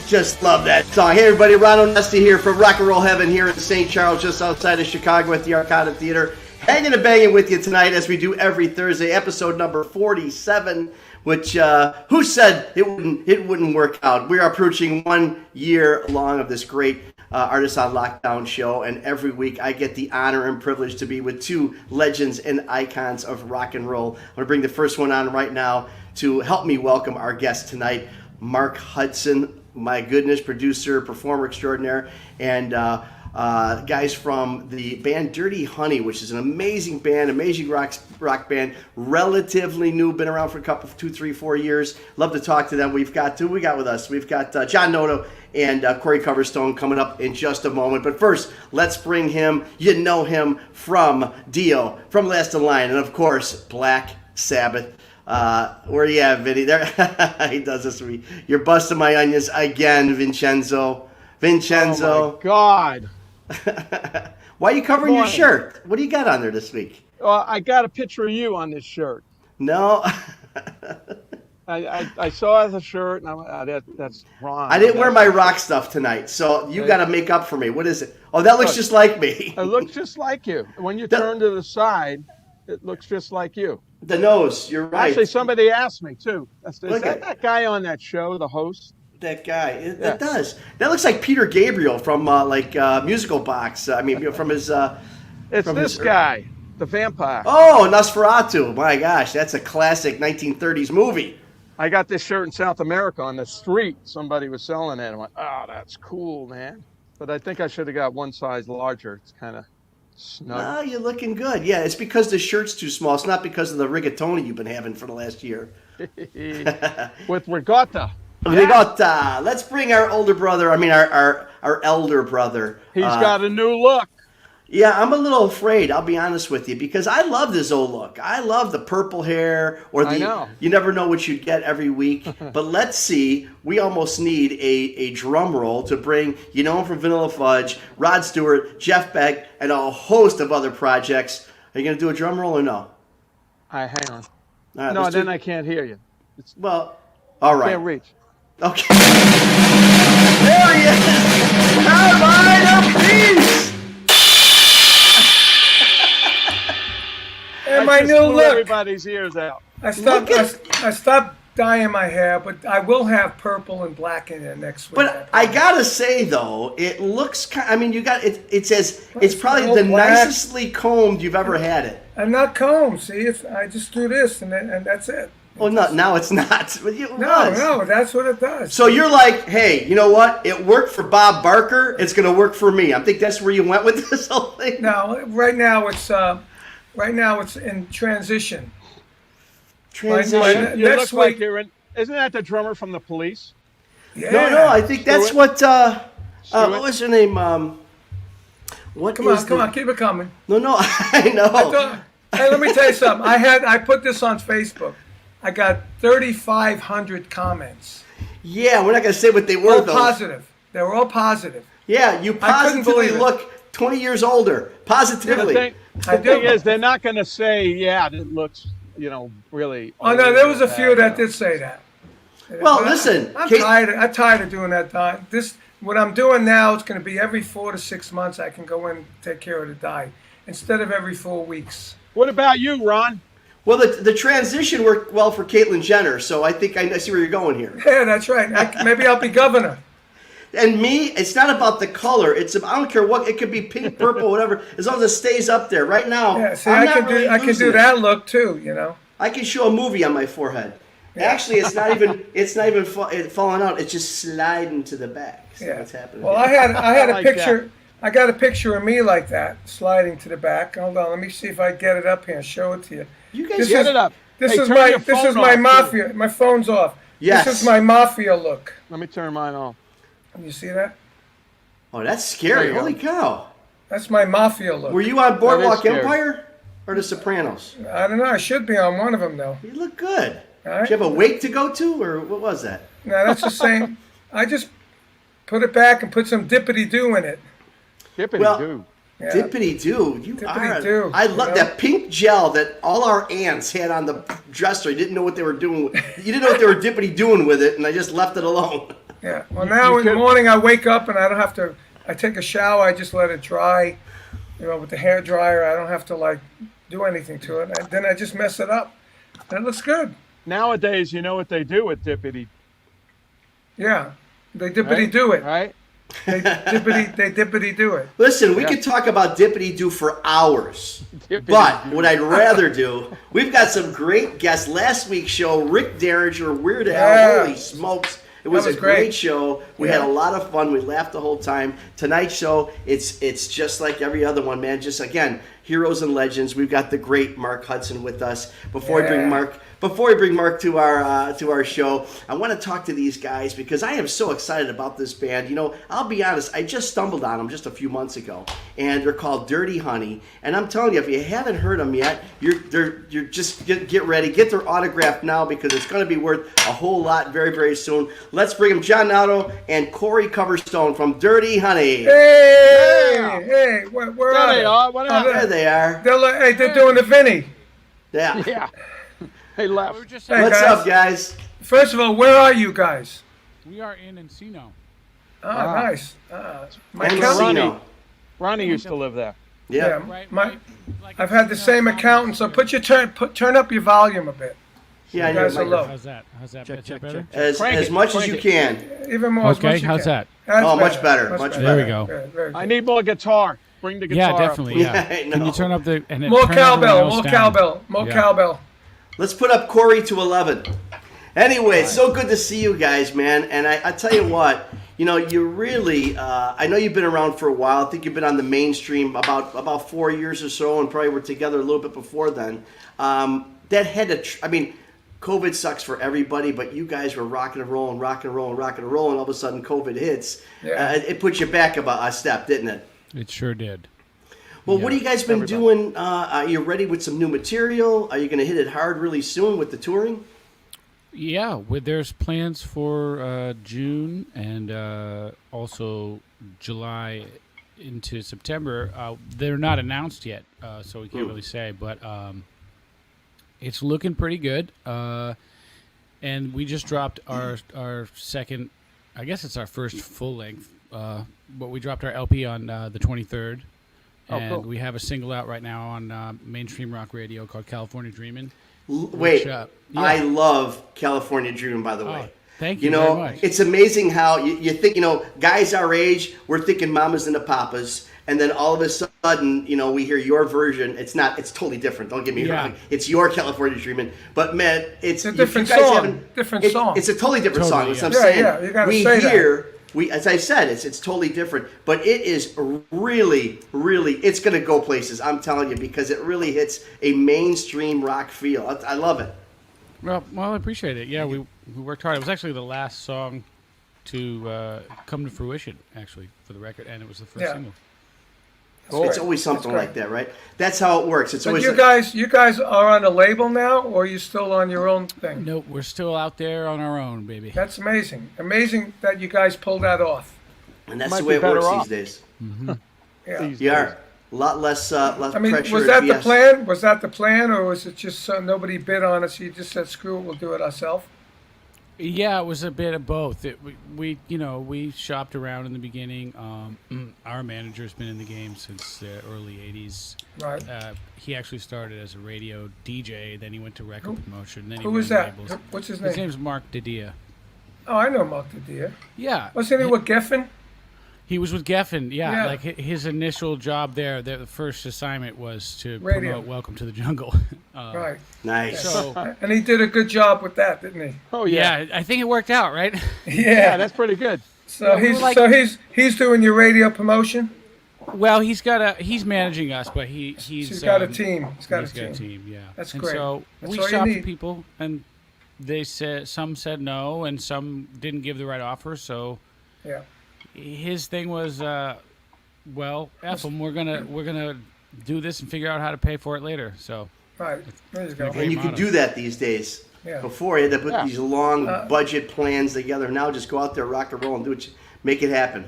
Just love that song. Hey everybody, Ron Onesti here from Rock and Roll Heaven here in St. Charles, just outside of Chicago at the Arcada Theater. Hanging and banging with you tonight as we do every Thursday, episode number 47, which, who said it wouldn't work out? We are approaching 1 year long of this great Artists on Lockdown show, and every week I get the honor and privilege to be with two legends and icons of rock and roll. I'm going to bring the first one on right now to help me welcome our guest tonight, Mark Hudson. My goodness, producer, performer extraordinaire, and guys from the band Dirty Honey, which is an amazing band, amazing rock band, relatively new, been around for a couple, 2, 3, 4 years. Love to talk to them. We've got who we got with us? We've got John Otto and Corey Coverstone coming up in just a moment. But first, let's bring him. You know him from Dio, from Last in Line, and of course, Black Sabbath. Where you at, Vinny? There, he does this to me. You're busting my onions again, Vincenzo. Oh my God! Why are you covering your shirt? What do you got on there this week? I got a picture of you on this shirt. No. I saw the shirt and I went, that's wrong. I didn't wear my rock stuff tonight, so you got to make up for me. What is it? Oh, that looks just like me. It looks just like you. When you turn to the side, it looks just like you. The nose, you're right. Actually, somebody asked me, too. Is that guy on that show, the host? That guy. It does. That looks like Peter Gabriel from, Musical Box. I mean, from his... it's from this guy, the vampire. Oh, Nosferatu. My gosh, that's a classic 1930s movie. I got this shirt in South America on the street. Somebody was selling it. I went, oh, that's cool, man. But I think I should have got one size larger. It's kind of... snug. No, you're looking good. Yeah, it's because the shirt's too small. It's not because of the rigatoni you've been having for the last year. With regatta. Regatta. Let's bring our older brother. I mean, our elder brother. He's got a new look. Yeah, I'm a little afraid, I'll be honest with you, because I love this old look. I love the purple hair, or you never know what you get every week. But let's see, we almost need a drum roll to bring, you know him from Vanilla Fudge, Rod Stewart, Jeff Beck, and a host of other projects. Are you going to do a drum roll or no? Hang on. Right, no, then I can't hear you. All right. Can't reach. Okay. There he is! Carolina Peace! And my new look. Everybody's ears out. I stopped dyeing my hair, but I will have purple and black in it next week. But I gotta say though, it looks. I mean, you got it. It says it's probably the nicestly combed you've ever had it. I'm not combed. See, I just do this and that's it. Well, no, now it's not. No, that's what it does. So you're like, hey, you know what? It worked for Bob Barker. It's gonna work for me. I think that's where you went with this whole thing. No, right now it's in transition. You look like you're in. Isn't that the drummer from the Police? Yeah. No, I think that's what. What was her name? Come on, keep it coming. No, I know. Hey, let me tell you something. I put this on Facebook. I got 3,500 comments. Yeah, we're not gonna say what they were. All positive. They were all positive. Yeah, you positively look 20 years older. Positively. The thing is, they're not going to say, yeah, it looks, really. Oh, no, there was a few that did say that. Well, listen. I'm tired of doing that dye. What I'm doing now, it's going to be every 4 to 6 months I can go in and take care of the dye instead of every 4 weeks. What about you, Ron? Well, the transition worked well for Caitlyn Jenner, so I think I see where you're going here. Yeah, that's right. Maybe I'll be governor. And me, it's not about the color. I don't care what. It could be pink, purple, whatever, as long as it stays up there. Right now, yeah, see, I can do that look too. I can show a movie on my forehead. Actually, it's not even falling out. It's just sliding to the back. So what's happening? Well, I had a like picture. that. I got a picture of me like that, sliding to the back. Hold on, let me see if I get it up here and show it to you. You guys This Get is- it up. This Hey, is turn my your this phone is my off, too. mafia. My phone's off. Yes. This is my mafia look. Let me turn mine off. You see that? Oh, that's scary. There you Holy go. cow. That's my mafia look. Were you on Boardwalk scary. Empire or The Sopranos? I don't know. I should be on one of them though. You look good. All right. Did you have a wake to go to, or what was that? No, that's the same. I just put it back and put some dippity doo in it. Dippity Well- doo. Yeah. Dippity doo. You Dippity are. doo, I love you know? that pink gel that all our aunts had on the dresser. You didn't know what they were doing. You didn't know what they were dippity doing with it, and I just left it alone. Yeah. Well, now in the morning I wake up and I don't have to. I take a shower. I just let it dry. With the hair dryer. I don't have to like do anything to it. And then I just mess it up. And it looks good. Nowadays, you know what they do with dippity, Yeah. They dippity right? do it. Right? They dippity do it. Listen, we Yeah. could talk about dippity doo for hours. Dippity But doo. what I'd rather do, we've got some great guests. Last week's show, Rick Derringer, Weird Al, Yeah. holy smokes. It was was a great great. show. We Yeah. had a lot of fun. We laughed the whole time. Tonight's show, it's just like every other one, man. Just again, heroes and legends. We've got the great Mark Hudson with us. Before we bring Mark to our show, I want to talk to these guys because I am so excited about this band. I'll be honest, I just stumbled on them just a few months ago, and they're called Dirty Honey. And I'm telling you, if you haven't heard them yet, you're just get ready, get their autograph now because it's going to be worth a whole lot very, very soon. Let's bring them, John Otto and Corey Coverstone from Dirty Honey. Hey, where There are they they? are. What There happened? they are. They're doing the Vinny. Yeah. Yeah. They left. We were just Hey, saying, What's guys. up, guys? First of all, where are you guys? we are in Encino. Oh, nice. My And accountant. Encino. Ronnie used to live there. Yeah. Right, My- right, like I've had the Encino same County. accountant, so turn up your volume a bit. Yeah, I You know. guys are Mike. low. How's that? How's that? Check, Is that check, better? check. As Crank it, much as crank you it. can. Even more. as Okay, much as you how's can. that? That's Oh, much better, much better. better. There we go. Very I good. need more guitar. Bring the guitar Yeah, up, definitely. please. Yeah. Yeah, I Can know. you turn up the and then More turn everyone cowbell. else More down? cowbell. More Yeah. cowbell. Let's put up Corey to 11. Anyway, it's so good to see you guys, man. And I tell you what, you really, I know you've been around for a while. I think you've been on the mainstream about 4 years or so, and probably were together a little bit before then. That had to, COVID sucks for everybody, but you guys were rocking and rolling, and all of a sudden COVID hits. Yeah. It put you back about a step, didn't it? It sure did. Well, what Yeah. have you guys been Everybody. doing? Are you ready with some new material? Are you going to hit it hard really soon with the touring? Yeah, there's plans for June and also July into September. They're not announced yet, so we can't really say, but it's looking pretty good. And we just dropped our second, I guess it's our first full length, but we dropped our LP on the 23rd. Oh, And cool. we have a single out right now on mainstream rock radio called California Dreamin'. Wait, yeah. I love California Dreaming, by the way. Oh, thank you very much. It's amazing how you think, guys our age, we're thinking mamas and the papas, and then all of a sudden, we hear your version. It's totally different. Don't get me Yeah. wrong. It's your California Dreaming. But, man, it's a if you different guys song. haven't- Different it- song. It's a totally different song. Totally, That's what yeah. I'm saying. Yeah, you gotta we say that. hear, as I said, it's totally different. But it is really, really, it's going to go places, I'm telling you, because it really hits a mainstream rock feel. I love it. Well, I appreciate it. Yeah, we worked hard. It was actually the last song to come to fruition, actually, for the record, and it was the first Yeah. single. It's always something like that, right? That's how it works. It's But always you guys are on a label now, or are you still on your own thing? Nope, we're still out there on our own, baby. That's amazing. Amazing that you guys pulled that off. and that's Might the be way it better works off. these days. Yeah. These You days. are a lot less I mean, pressure. was and that the BS. plan? Was that the plan, or was it just nobody bid on it, so you just said, screw it, we'll do it ourselves? Yeah, it was a bit of both. We shopped around in the beginning. Our manager's been in the game since the early '80s. Right. He actually started as a radio DJ, then he went to record promotion. Then he Who was ran that? labels. What's his His name? name's Mark Didia. Oh, I know Mark the Deer. Yeah. Wasn't he with Geffen? He was with Geffen, yeah. Yeah. Like his initial job there, the first assignment was to Radio. promote "Welcome to the Jungle." Right. Nice. So And he did a good job with that, didn't he? Oh yeah, I think it worked out, right? Yeah, that's pretty good. So we were like- he's doing your radio promotion. Well, he's managing us, but he's got a team. He's got a team. Yeah. That's and great. So That's we all you shopped need. people, and they said some said no, and some didn't give the right offer. So Yeah. his thing was, well, F them. We're gonna do this and figure out how to pay for it later. So Right. There you go. And you can do that these days. Yeah. Before, you had to put these long budget plans together. Now just go out there, rock and roll, and do it. Make it happen.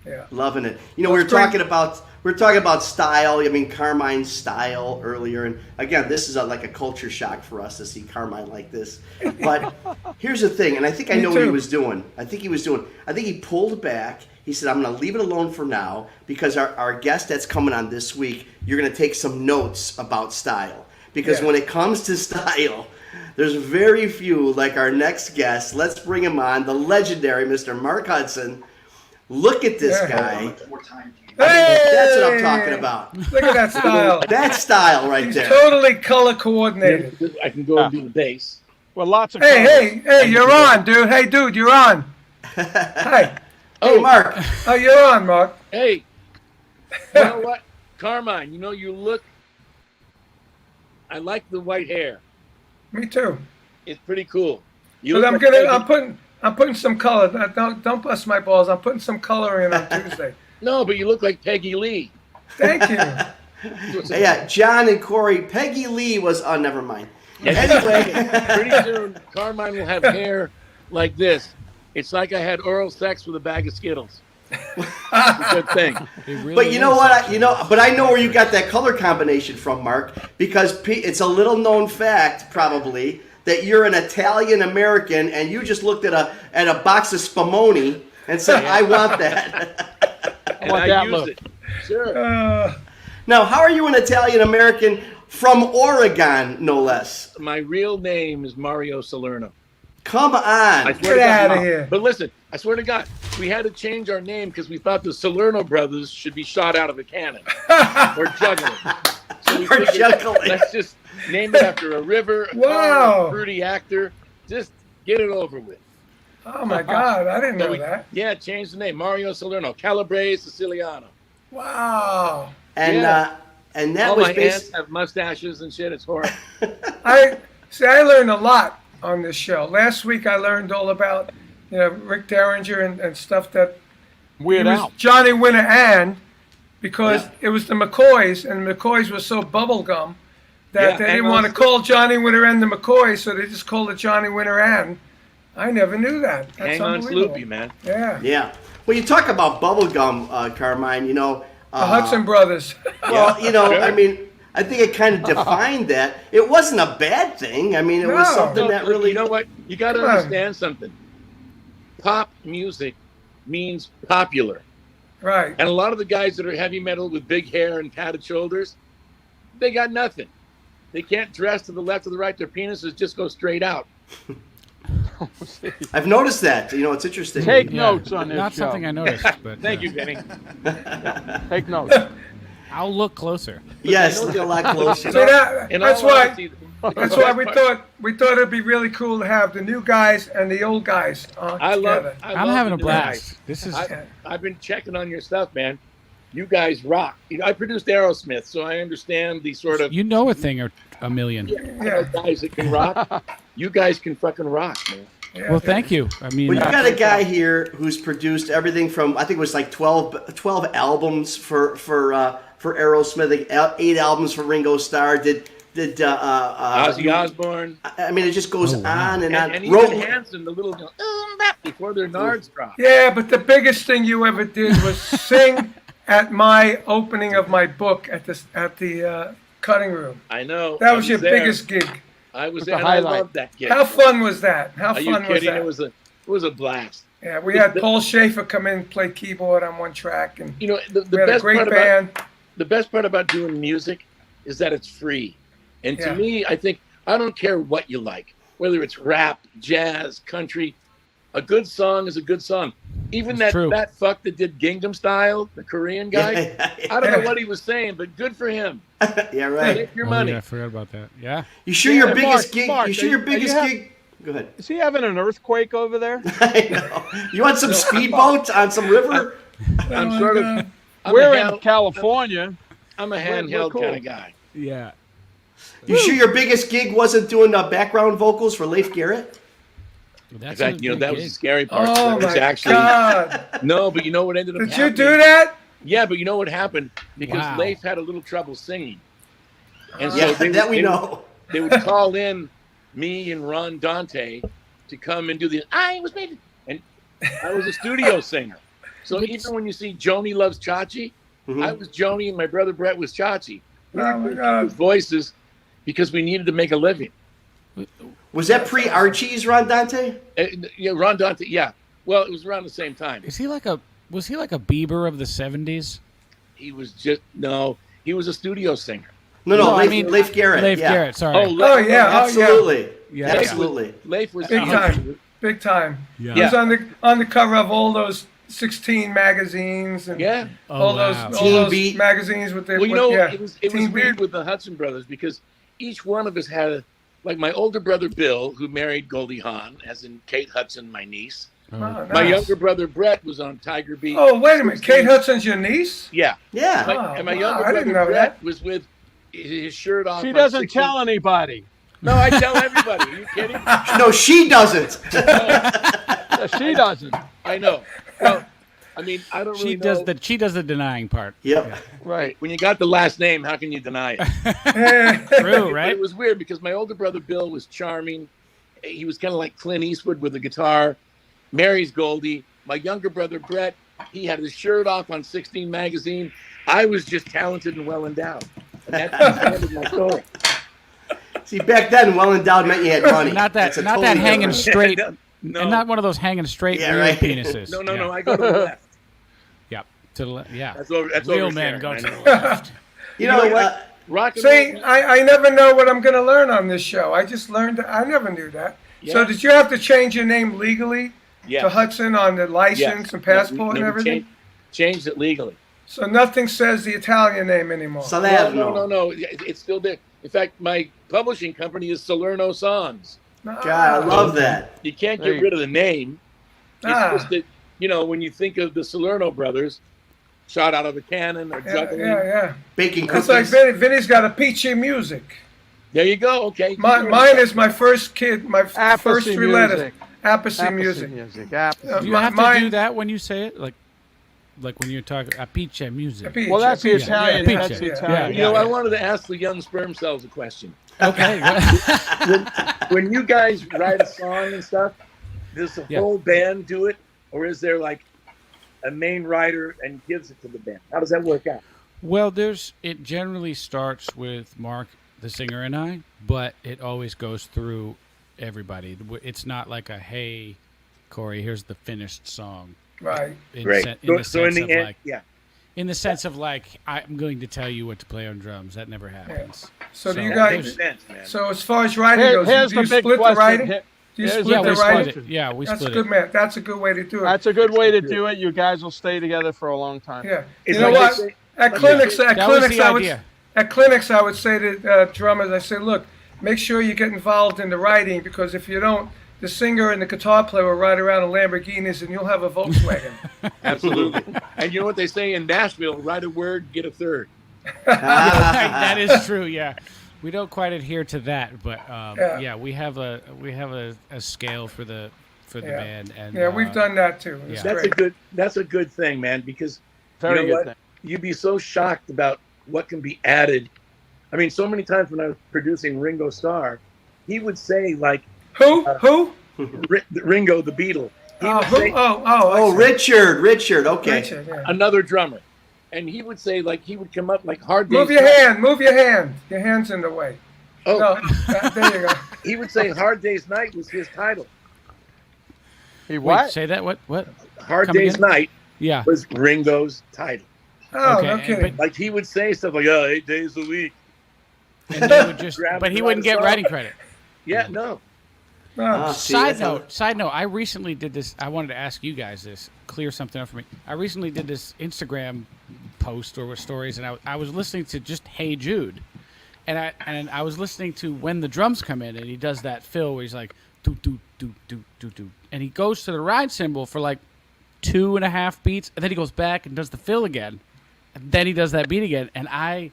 Yeah. Loving it. You know, we were talking about style. I mean, Carmine's style earlier, and again, this is like a culture shock for us to see Carmine like this. But here's the thing, and I think I know what he was doing. I think he pulled back. He said, "I'm going to leave it alone for now because our guest that's coming on this week, you're going to take some notes about style because when it comes to style." There's very few like our next guest. Let's bring him on, the legendary Mr. Mark Hudson. Look at this guy. Hey! That's what I'm talking about. Look at that style. That style right He's there. totally color coordinated. I can go and do the bass. Well, lots of Hey, you're on, dude. Hey, dude, you're on. Hey. Hey, Mark. Oh, you're on, Mark. Hey, you know what? Carmine, you look, I like the white hair. Me too. It's pretty cool. But I'm putting some color. Don't bust my balls. I'm putting some color in on Tuesday. No, but you look like Peggy Lee. Thank you. Yeah, John and Corey. Peggy Lee was. Oh, never mind. Anyway, pretty soon Carmine will have hair like this. It's like I had oral sex with a bag of Skittles. It's a good thing. Really But you know what? But I know where you got that color combination from, Mark, because it's a little known fact, probably, that you're an Italian American and you just looked at a box of Spumoni and said, "I want that." And I use it. Sure. Now, how are you an Italian American from Oregon, no less? My real name is Mario Salerno. Come on. I swear Get to God. out of here. But listen, I swear to God, we had to change our name because we thought the Salerno brothers should be shot out of a cannon or juggling. So we Or figured, juggling. let's just name it after a river, a car, a fruity actor. Just get it over with. Oh, my God. I didn't know we, that. Yeah, change the name. Mario Salerno. Calabrese Siciliano. Wow. And that All was my based. aunts have mustaches and shit. It's horrible. I learned a lot on this show. Last week I learned all about, Rick Derringer and stuff that Weird it was Al. Johnny Winter and because it was the McCoys, and the McCoys were so bubblegum that they didn't want to call Johnny Winter and the McCoys, so they just called it Johnny Winter and. I never knew that. That's Hang on, unbelievable. Sloopy, man. Yeah. Yeah. Well, you talk about bubblegum, Carmine, The Hudson brothers. Well, I mean, I think it kind of defined that. It wasn't a bad thing. I mean, it was something that really... You know what? You got to understand something. Pop music means popular. Right. And a lot of the guys that are heavy metal with big hair and padded shoulders, they got nothing. They can't dress to the left or the right. Their penises just go straight out. I've noticed that. It's interesting. Take notes on this Not show. something I noticed, but Thank you, Benny. Take notes. I'll look closer. Yes, look a lot closer. So that's why we thought it'd be really cool to have the new guys and the old guys on together. I'm having a blast. This is. I've been checking on your stuff, man. You guys rock. I produced Aerosmith, so I understand the sort of... You know a thing or a million. guys that can rock. You guys can fucking rock, man. Yeah. Well, thank you. I mean, Well, you got a guy here who's produced everything from, I think it was like 12 albums for Aerosmith, 8 albums for Ringo Starr, did Ozzy Osbourne. I mean, it just goes on and on. And even Hanson, the little before their nards drop. Yeah, but the biggest thing you ever did was sing at my opening of my book at the cutting room. I know. That was your biggest gig. I was It's a there, and I highlight. loved that gig. How fun was that? How Are you fun was kidding? that? It was a blast. Yeah, we had Paul Schaefer come in and play keyboard on one track, and The we had a best great part band. the best part about doing music is that it's free. And to Yeah. me, I think I don't care what you like, whether it's rap, jazz, country. A good song is a good song. Even That's true. that fuck that did Gangnam Style, the Korean guy, I don't know what he was saying, but good for him. Yeah, right. Take your Oh, money. yeah, I forgot about that. Yeah. You sure your Yeah, biggest gig? Mark, You sure your biggest have- gig? Go ahead. Is he having an earthquake over there? I know. You want some speedboat on some river? I'm Oh, sort of. God. We're in California. I'm a We're handheld cool. kind of guy. Yeah. You sure your biggest gig wasn't doing background vocals for Leif Garrett? That's In fact, a that big was the gig. scary part. Oh, That was my actually God. no, but you know what ended up Did you happening? do that? Yeah, but you know what happened? Because Wow. Leif had a little trouble singing. And Yeah, they that would- we they would- know. They would call in me and Ron Dante to come and do the I was made, and I was a studio singer. So even when you see Joni Loves Chachi, I was Joni and my brother Brett was Chachi. We Oh, my recorded God. those voices because we needed to make a living. Was that pre-Archie's, Ron Dante? Yeah, Ron Dante. Yeah, well, it was around the same time. Was he like a Bieber of the 70s? He was just no. He was a studio singer. No, I Leif, mean, Leif Garrett. Leif yeah. Garrett, sorry. Oh, yeah. Absolutely. Yeah. Absolutely. Leif was Big time. Big time. Yeah. He was on the cover of all those 16 magazines and Yeah. all wow. those Teen those Beat. magazines with their Well, you know, yeah, it was Teen weird Beat. with the Hudson brothers because each one of us had like my older brother Bill, who married Goldie Hawn, as in Kate Hudson, my niece. Oh, My nice. younger brother Brett was on Tiger Beat. Oh, wait a minute. Kate Hudson's your niece? Yeah. Yeah. And my wow, younger I didn't brother know Brett was with his shirt off. She on doesn't 16 tell anybody. No, I tell everybody. Are you kidding? No, she doesn't. She doesn't. I know. Well, I mean, I don't really She does know. she does the denying part. Yep. Right. When you got the last name, how can you deny it? True, But right? it was weird because my older brother Bill was charming. He was kind of like Clint Eastwood with a guitar. Mary's Goldie. My younger brother Brett, he had his shirt off on 16 magazine. I was just talented and well endowed. And that's the end of my story. See, back then, well endowed meant you had money. Not that That's a not totally that hanging different- straight No, and not one of those hanging straight Yeah, real right. penises. no, Yeah. I go to the left. Yep. To the left. Yeah. That's over. That's Real oversharing, men go I to know. the left. You know what? Rock and See, roll. I never know what I'm going to learn on this show. I just learned. I never knew that. So Yeah. did you have to change your name legally Yes. to Hudson on the license Yes. and passport No, and everything? Changed it legally. So nothing says the Italian name anymore. Salerno. No. It's still there. In fact, my publishing company is Salerno Songs. Ah, God, I love that. You can't There get you- rid of the name. It's Ah. just that, when you think of the Salerno brothers, shot out of a cannon or Yeah, juggling. yeah. Baking It's cookies. like Vinny's got a peachy music. There you go. Okay. Mine is my first kid, my Apathy first three letters. music. Apathy music. Apathy. Uh, Do you My- have to mine- do that when you say it? Like when you're talking apiche music. Peach, Well, that's the peach, Italian. yeah, That's the yeah. Italian. Yeah. I wanted to ask the young sperm cells a question. Okay. When you guys write a song and stuff, does the Yeah. whole band do it, or is there like a main writer and gives it to the band? How does that work out? Well, it generally starts with Mark, the singer, and I, but it always goes through everybody. It's not like a, hey, Corey, here's the finished song. Right. In Great. sen- in So, the so in sense the of end, like, yeah. in the sense of like, I'm going to tell you what to play on drums. That never happens. So do you So That guys? makes sense, man. So as far as writing Here- goes, here's do you the big split the question. writing? Here- Do you here's split Yeah, the we split writing? it. Yeah, we That's split good, it. man. That's a good way to do it. That's a good way to do it. You guys will stay together for a long time. Yeah. It's You know like what? they say- At like clinics, they say- at That was clinics, the I would idea. at clinics I would say to drummers, I say, look, make sure you get involved in the writing because if you don't, the singer and the guitar player will ride around in Lamborghinis and you'll have a Volkswagen. Absolutely. And you know what they say in Nashville? Write a word, get a third. That is true. Yeah, we don't quite adhere to that, but Yeah. yeah, we have a scale for the Yeah. band, and Yeah, we've done that too. It's yeah. great. That's a good thing, man, because Very you know good what? thing. You'd be so shocked about what can be added. I mean, so many times when I was producing Ringo Starr, he would say like Who? Ringo the Beatle. He Oh, would who? say Oh, Richard. Okay. Richard, yeah. another drummer, and he would say like he would come up like Hard Day's Move your Night. hand. Move your hand. Your hand's in the way. Oh, No, there you go. he would say Hard Day's Night was his title. He Wait, what? say that. What? Hard Come Day's again? Night Yeah. was Ringo's title. Oh, Okay, no kidding. Like he would say stuff like, "Oh, 8 days a week." And they would just, Grab but he and wouldn't write a get song. writing credit. Yeah, no. No. See, Side that's note. I recently did this. I wanted to ask you guys this, clear something up for me. I recently did this Instagram post or stories, and I was listening to just Hey Jude, and I was listening to when the drums come in, and he does that fill where he's like do do do do do do, and he goes to the ride cymbal for like 2.5 beats, and then he goes back and does the fill again, and then he does that beat again, and I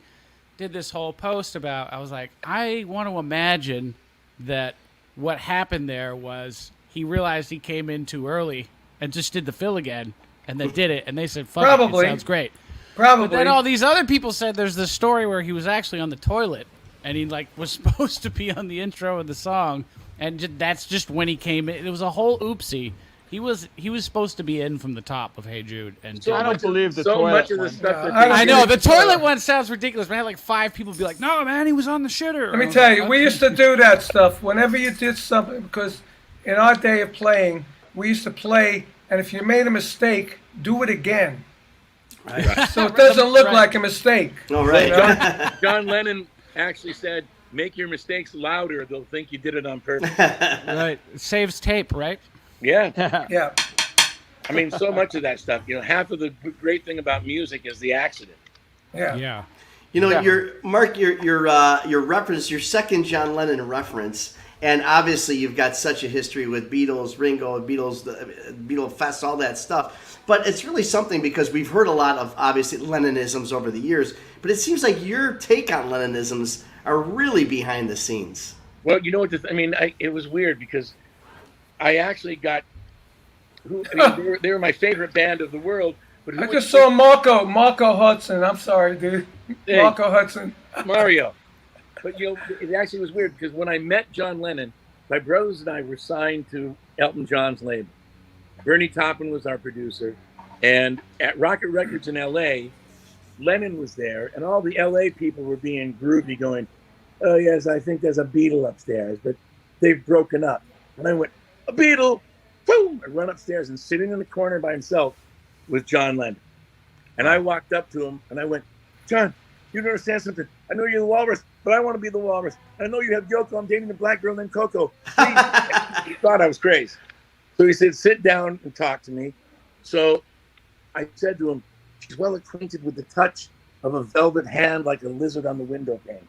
did this whole post about. I was like, I want to imagine that. What happened there was he realized he came in too early and just did the fill again, and they did it, and they said, fuck Probably. it sounds great. Probably. But then all these other people said there's this story where he was actually on the toilet, and he like was supposed to be on the intro of the song, and that's just when he came in. It was a whole oopsie. He was supposed to be in from the top of Hey Jude, and I don't believe the so toilet much of the one. stuff that I know the toilet one sounds ridiculous. But I had like 5 people be like, "No, man, he was on the shitter." Let me tell you, we used to do that stuff whenever you did something, because in our day of playing, we used to play, and if you made a mistake, do it again. So it doesn't look like a mistake. all right. John Lennon actually said, "Make your mistakes louder; they'll think you did it on purpose." Right, it saves tape, right? Yeah, Yeah. I mean, so much of that stuff. Half of the great thing about music is the accident. Yeah. Yeah. You know, Yeah. your reference, your second John Lennon reference, and obviously you've got such a history with Beatles, Ringo, Beatles, the Beatle Fest, all that stuff. But it's really something because we've heard a lot of obviously Lennonisms over the years. But it seems like your take on Lennonisms are really behind the scenes. Well, you know what? It was weird because I actually got they were my favorite band of the world. But I just saw Marco Hudson. I'm sorry, dude. Hey. Marco Hudson. Mario. But it actually was weird because when I met John Lennon, my brothers and I were signed to Elton John's label. Bernie Taupin was our producer, and at Rocket Records in L.A., Lennon was there, and all the L.A. people were being groovy, going, "Oh yes, I think there's a Beatle upstairs, but they've broken up." And I went, "A Beatle!" Boom! I run upstairs, and sitting in the corner by himself was John Lennon. And I walked up to him, and I went, "John, you don't understand something. I know you're the walrus, but I want to be the walrus. I know you have Yoko. I'm dating the black girl named Coco." He thought I was crazy. So he said, "Sit down and talk to me." So I said to him, "She's well acquainted with the touch of a velvet hand like a lizard on the window pane.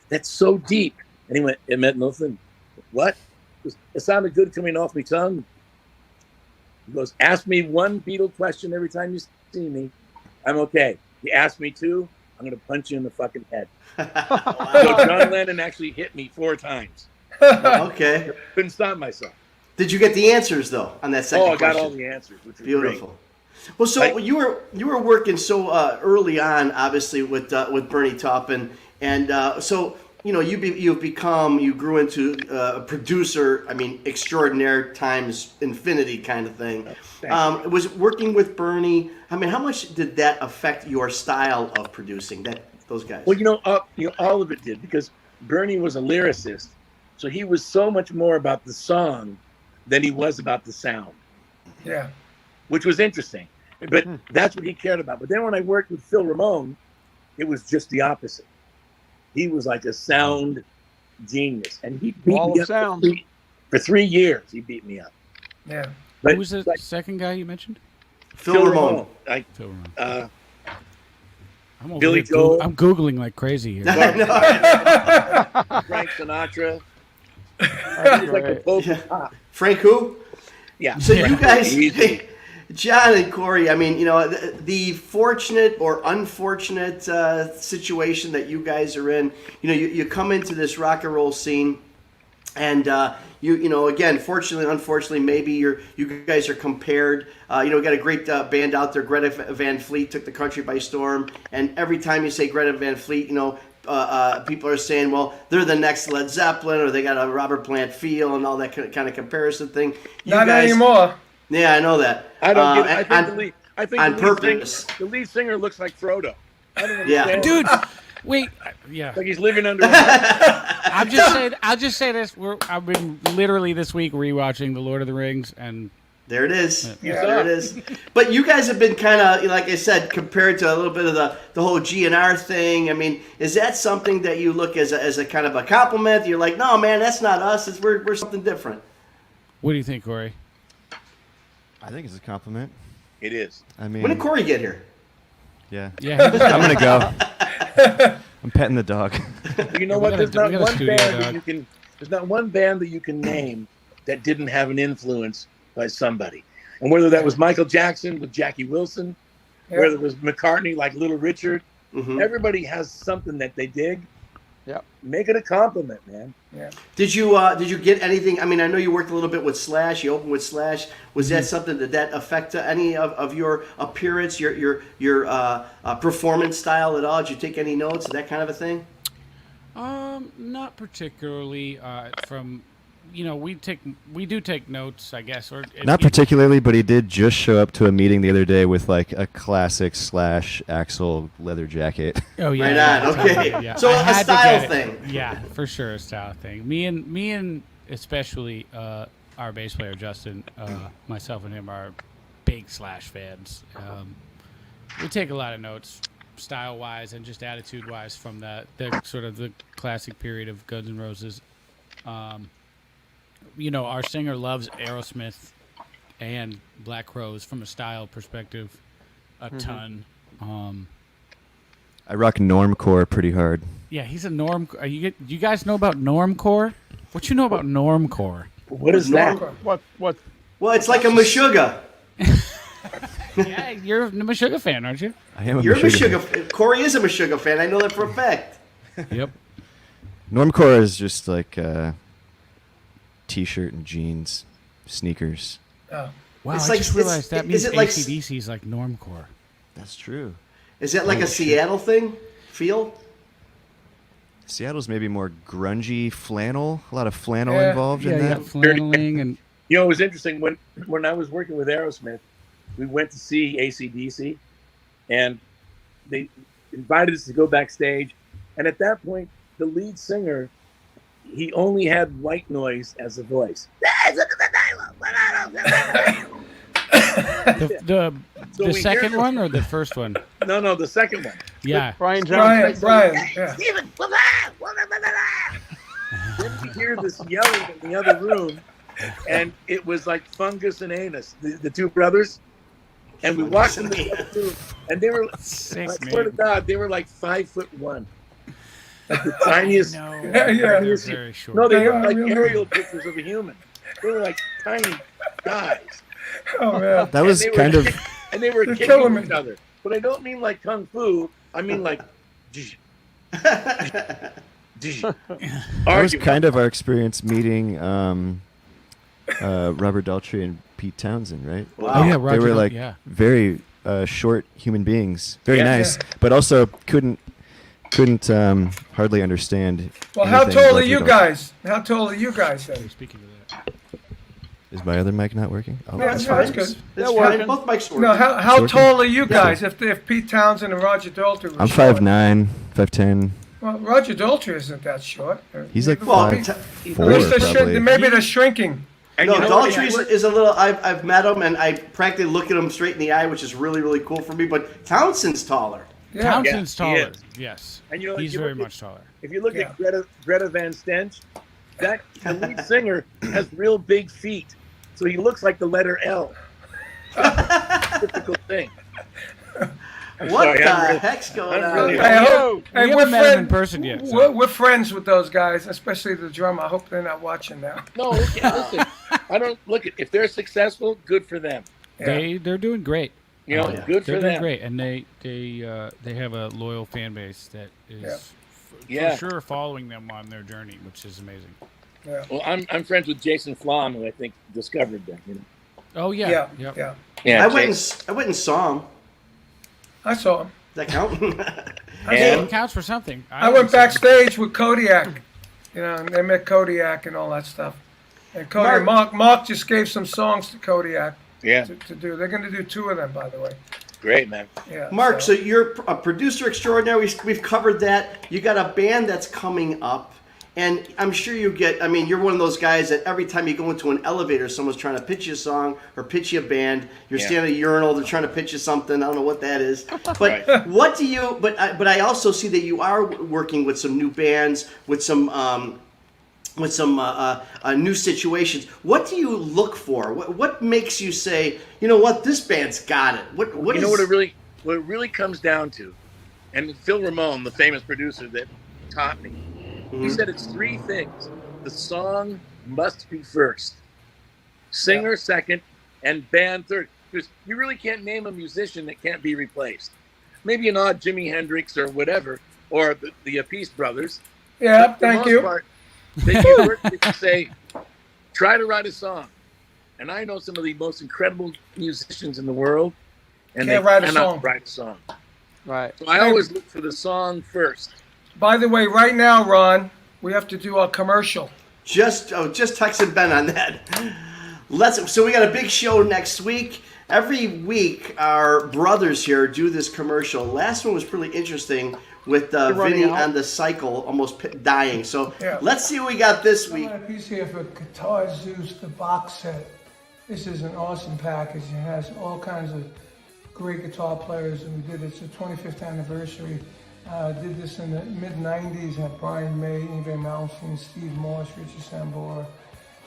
That's so deep." And he went, "It meant nothing." "What?" "It sounded good coming off my tongue." He goes, "Ask me one Beatle question every time you see me. I'm okay. You ask me two, I'm going to punch you in the fucking head." So John Lennon actually hit me 4 times. Okay. Couldn't stop myself. Did you get the answers though on that second Oh, I got question? all the answers, which was Beautiful. great. Well, so you were working so early on, obviously with Bernie Taupin, and so you grew into a producer. I mean, extraordinaire times infinity kind of thing. Was working with Bernie. I mean, how much did that affect your style of producing? Those guys. Well, all of it did, because Bernie was a lyricist, so he was so much more about the song than he was about the sound. Yeah. Which was interesting. But that's what he cared about. But then when I worked with Phil Ramone, it was just the opposite. He was like a sound genius. And he beat Wall me of up sound. for 3 years. He beat me up. Yeah. But Who was the second guy you mentioned? Phil Ramone. Phil Ramone. I'm over Billy here Joel. I'm Googling like crazy here. Frank Sinatra. He was like a vocal pop. Frank who? Yeah. So you guys, Easy. John and Corey, I mean, the fortunate or unfortunate situation that you guys are in, you come into this rock and roll scene, and again, fortunately, unfortunately, maybe you guys are compared. Got a great band out there. Greta Van Fleet took the country by storm, and every time you say Greta Van Fleet, people are saying, well, they're the next Led Zeppelin, or they got a Robert Plant feel, and all that kind of comparison thing. Not anymore. Yeah, I know that. I don't get it. I think on the purpose. The lead singer looks like Frodo. I don't Yeah. understand. Dude, wait. Yeah. Like he's living under a I'll just say this. I've been literally this week rewatching The Lord of the Rings, and There it is. Yeah. There it is. But you guys have been kind of, like I said, compared to a little bit of the whole GNR thing. I mean, is that something that you look as a kind of a compliment? You're like, no, man, that's not us. We're something different. What do you think, Corey? I think it's a compliment. It is. I mean, When did Corey get here? yeah. Yeah. I'm gonna go. I'm petting the dog. You know We what? gotta- There's not we gotta one studio band that dog. you can. There's not one band that you can name that didn't have an influence by somebody. And whether that was Michael Jackson with Jackie Wilson, Yeah. whether it was McCartney like Little Richard, Mhm. everybody has something that they dig. Yep. Make it a compliment, man. Yeah. Did you get anything? I mean, I know you worked a little bit with Slash. You opened with Slash. Was that something that affect any of your appearance, your performance style at all? Did you take any notes, that kind of a thing? Not particularly. From, we do take notes, I guess. Or Not particularly, but he did just show up to a meeting the other day with like a classic Slash Axel leather jacket. Oh yeah. Right yeah, on. Okay. totally, yeah. So I a had to style get it. thing. Yeah, for sure, a style thing. Me and especially our bass player Justin, myself and him are big Slash fans. We take a lot of notes, style wise and just attitude wise, from the sort of the classic period of Guns N' Roses. Our singer loves Aerosmith and Black Crowes from a style perspective a ton. I rock normcore pretty hard. Yeah, he's a norm. You guys know about normcore? What you know about normcore? What is that? What? Well, it's like a Meshuggah. Yeah, you're a Meshuggah fan, aren't you? I am a You're a Meshuggah Meshuggah. Corey is a Meshuggah fan. I know that for a fact. Yep. Normcore is just like t-shirt and jeans, sneakers. Oh. Wow, It's I like- just realized that is means it like- AC/DC is like normcore. That's true. Is that like a Seattle thing? Feel? Seattle's maybe more grungy flannel. A lot of flannel Yeah. involved Yeah, in you that. got flanneling and You know, it was interesting when I was working with Aerosmith, we went to see AC/DC, and they invited us to go backstage. And at that point, the lead singer, he only had white noise as a voice. the So the we second hear- one or the first one? No, the second one. Yeah. Brian Jones. Brian. Yeah. Steven, then you hear this yelling in the other room, and it was like Fungus and Anus, the two brothers. And we walked in the other room, and they were, Sick, I swear to man. God, they were like 5'1". Like the tiniest. No, Yeah, yeah. they're very short. No, they They looked are like really- aerial pictures of a human. They were like tiny guys. Oh man. That was And they kind were of kick- and they were You're kicking killing me. each other. But I don't mean like kung fu. I mean like. that was kind of our experience meeting Robert Daltrey and Pete Townsend, right? Wow. Oh yeah, They Roger. were like yeah. very short human beings, very Yeah. nice, but also couldn't hardly understand. Well, how anything tall about are you Daltrey. guys? How tall are you guys then? Speaking of that, Is my other mic not working? Oh, Yeah, That's no, fine. that's good. That's Yeah, fine. working. Both mics work. No, how Sorkin? tall are you guys? If Pete Townsend and Roger Daltrey were I'm short? 5'9", 5'10". Well, Roger Daltrey isn't that short. He's like Well, Pete- 5'4", At least they're probably. maybe they're shrinking. And No, you know what? Daltrey is a little. I've met him and I practically look at him straight in the eye, which is really really cool for me. But Townsend's taller. Yeah. Townsend's Yeah, he taller. is. Yes, And you know, he's you very look at- much taller. If you look Yeah. at Greta Van Stench, the lead singer has real big feet, so he looks like the letter L. Typical thing. I'm What sorry, the I'm really- heck's going I'm on? really- Hey, I hope- We hey, haven't we're met him in friends. person yet. So. We're friends with those guys, especially the drummer. I hope they're not watching now. No, listen. I don't look at if they're successful, good for them. Yeah. They're doing great. You know, yeah. good They're for doing them. great, and they have a loyal fan base that is Yeah. Yeah. for sure following them on their journey, which is amazing. Yeah. Well, I'm friends with Jason Flom, who I think discovered them. You know. Oh yeah, Yeah. Yep. Yeah. Yeah, I went Jason. and saw him. I saw him. Does that count? And- It counts for something. I went backstage with Kodiak. You know, and they met Kodiak and all that stuff. And Kodiak, Mark just gave some songs to Kodiak Yeah, to do. They're going to do 2 of them, by the way. great man. Yeah. Mark, so you're a producer extraordinary. We've covered that. You got a band that's coming up, And I'm sure you get, I mean, you're one of those guys that every time you go into an elevator, someone's trying to pitch you a song or pitch you a band. You're standing at a urinal, they're trying to pitch you something. I don't know what that is. But what do you, but I also see that you are working with some new bands, with some new situations. What do you look for? What makes you say, you know what, this band's got it? What it really comes down to, and Phil Ramone, the famous producer that taught me, he said it's three things. The song must be first, singer second, and band third. Because you really can't name a musician that can't be replaced. Maybe an odd Jimi Hendrix or whatever, or the Peace Brothers. Yeah, thank you. Part, they can work to say, try to write a song. And I know some of the most incredible musicians in the world, and they cannot write a song. Right. So I always look for the song first. By the way, right now, Ron, we have to do our commercial. Just texting Ben on that. So we got a big show next week. Every week, our brothers here do this commercial. Last one was pretty interesting with Vinny on the cycle, almost dying. So let's see what we got this week. I got a piece here for Guitar Zeus, the box set. This is an awesome package. It has all kinds of great guitar players, and we did it's the 25th anniversary. Did this in the mid-90s, had Brian May, Yngwie Malmsteen, Steve Morse, Richie Sambora.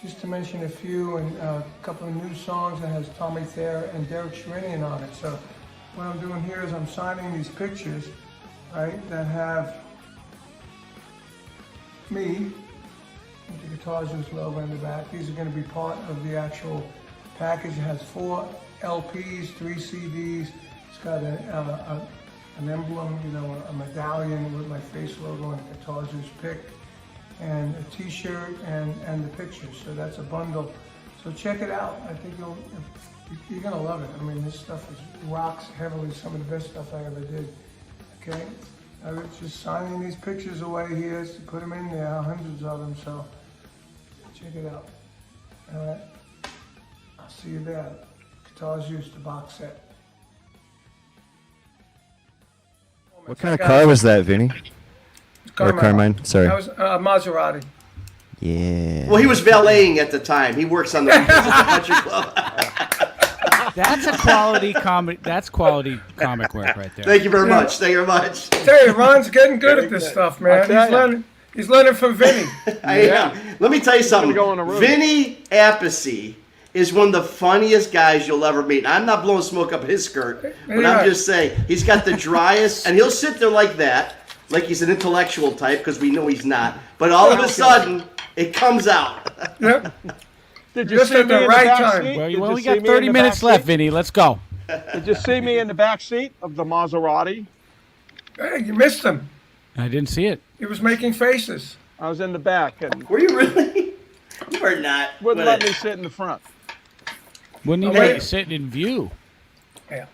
Just to mention a few, and a couple of new songs that has Tommy Thayer and Derek Sherinian on it. So what I'm doing here is I'm signing these pictures, right, that have me with the Guitar Zeus logo in the back. These are going to be part of the actual package. It has 4 LPs, 3 CDs. It's got an emblem, you know, a medallion with my face logo and a Guitar Zeus pick, and a T-shirt and the pictures. So that's a bundle. So check it out. I think you're gonna love it. I mean, this stuff rocks heavily. Some of the best stuff I ever did. Okay, I was just signing these pictures away here to put them in there, hundreds of them. So check it out. All right, I'll see you there. Guitar Zeus, the box set. What kind of car was that, Vinny? Or Carmine? Sorry. That was Maserati. Yeah. Well, he was valeting at the time. He works on the country club. That's a quality comic. That's quality comic work right there. Thank you very much. Thank you very much. I tell you, Ron's getting good at this stuff, man. He's learning from Vinny. I am. Let me tell you something. Vinny Appice is one of the funniest guys you'll ever meet. I'm not blowing smoke up his skirt, but I'm just saying he's got the driest, and he'll sit there like that, like he's an intellectual type, because we know he's not. But all of a sudden, it comes out. Yep. Did you see me in the back seat? Well, you only got 30 minutes left, Vinny. Let's go. Did you see me in the back seat of the Maserati? Hey, you missed him. I didn't see it. He was making faces. I was in the back, and Were you really? You are not. wouldn't let me sit in the front. Wouldn't even let you sit in view. Yeah.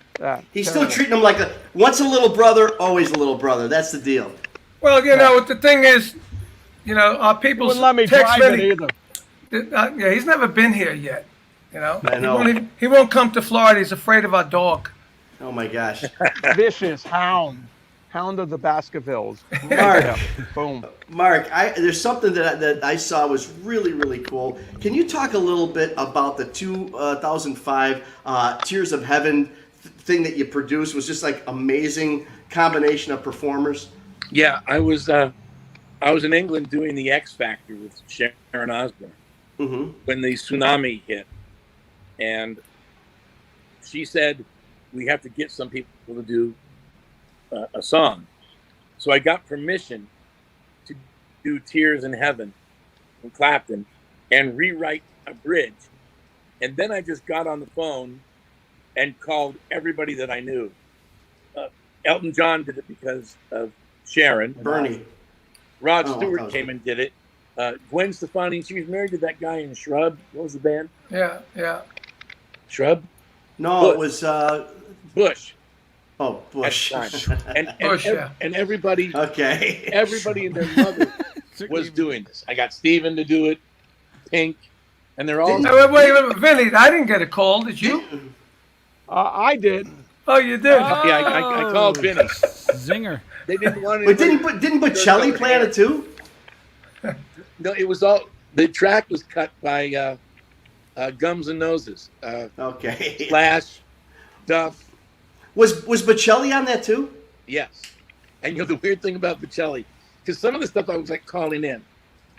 He's still treating him like once a little brother, always a little brother. That's the deal. Well, you know, the thing is, you know, our people Wouldn't let me text drive it Vinny. either. Yeah, he's never been here yet. You know, I know. He won't come to Florida. He's afraid of our dog. Oh my gosh. Vicious hound of the Baskervilles. Mark, Boom. Mark, there's something that I saw was really, really cool. Can you talk a little bit about the 2005 Tears of Heaven thing that you produced? It was just like amazing combination of performers. Yeah, I was in England doing the X Factor with Sharon Osbourne when the tsunami hit, and she said we have to get some people to do a song. So I got permission to do Tears in Heaven from Clapton and rewrite a bridge, and then I just got on the phone and called everybody that I knew. Elton John did it because of Sharon. Bernie. Rod Stewart came and did it. Gwen Stefani, she was married to that guy in Shrub. What was the band? Yeah. Shrub? No, Bush. it was Bush. Oh, Bush. And Bush, and everybody, Okay. everybody and their mother was doing this. I got Steven to do it, Pink, and they're all. Wait, Vinny, I didn't get a call. Did you? I did. Oh, you did. Yeah, I called Vinny. Zinger. They didn't want But anybody. didn't Bocelli play on it too? No, it was all the track was cut by Gums and Noses. Okay. Slash, Duff. Was Bocelli on that too? Yes. And the weird thing about Bocelli, because some of the stuff I was like calling in,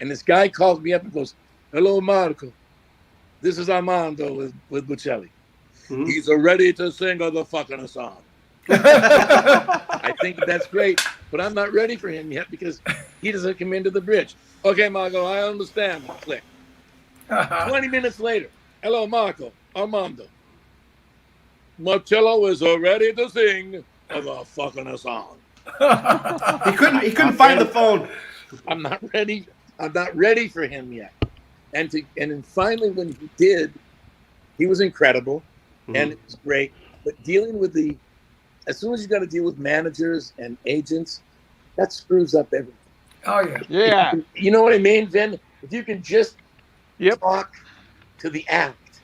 and this guy calls me up and goes, "Hello, Marco. This is Armando with Bocelli. Mm-hmm. He's ready to sing the fucking song." I think that's great, but I'm not ready for him yet because he doesn't come into the bridge. Okay, Marco, I understand. Click. 20 minutes later, hello, Marco, Armando. Marcello is ready to sing the fucking song. He couldn't find the phone. I'm not ready. I'm not ready for him yet. And then finally, when he did, he was incredible, and it was great. But dealing with as soon as you got to deal with managers and agents, that screws up everything. Oh yeah. Yeah. You know what I mean, Vin? If you can just talk to the act,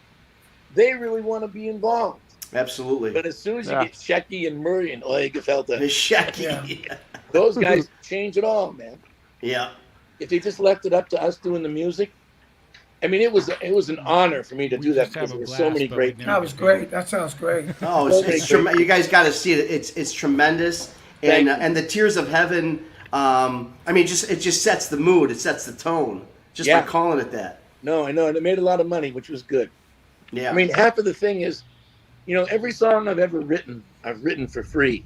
they really want to be involved. Absolutely. But as soon as you get Shecky and Murray and Oegefelter, Shecky, those guys change it all, man. Yeah. If they just left it up to us doing the music, I mean, it was an honor for me to do that because there were so many great. That was great. That sounds great. Oh, it's tremendous. You guys got to see it. It's tremendous, and the Tears of Heaven. I mean, it just sets the mood. It sets the tone just by calling it that. No, I know, and it made a lot of money, which was good. Yeah. I mean, half of the thing is, every song I've ever written, I've written for free,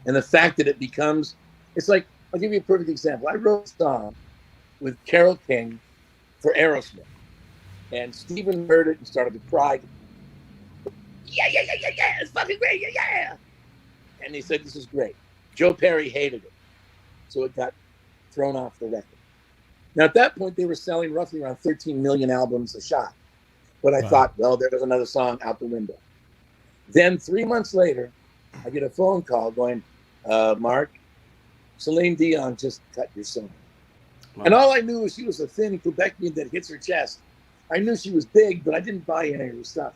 and the fact that it becomes, it's like, I'll give you a perfect example. I wrote a song with Carole King for Aerosmith. And Steven heard it and started to cry. Yeah, it's fucking great, yeah. And he said, this is great. Joe Perry hated it. So it got thrown off the record. Now, at that point, they were selling roughly around 13 million albums a shot. But I thought, well, there goes another song out the window. Then 3 months later, I get a phone call going, Mark, Celine Dion just cut your song. Wow. And all I knew was she was a thin Quebecian that hits her chest. I knew she was big, but I didn't buy any of her stuff.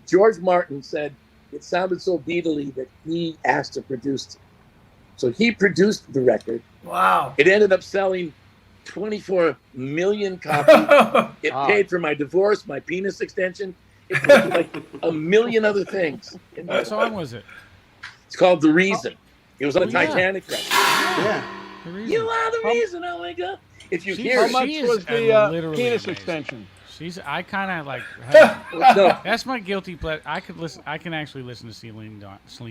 George Martin said it sounded so Beatley that he asked to produce it. So he produced the record. Wow. It ended up selling 24 million copies. It paid for my divorce, my penis extension. It paid for like a million other things. What song was it? It's called The Reason. It was on the Titanic record. Yeah. You are the reason I wake up. If you hear How it, much was the penis amazing. extension? I kind of like. no, That's my guilty pleasure. I can actually listen to Celine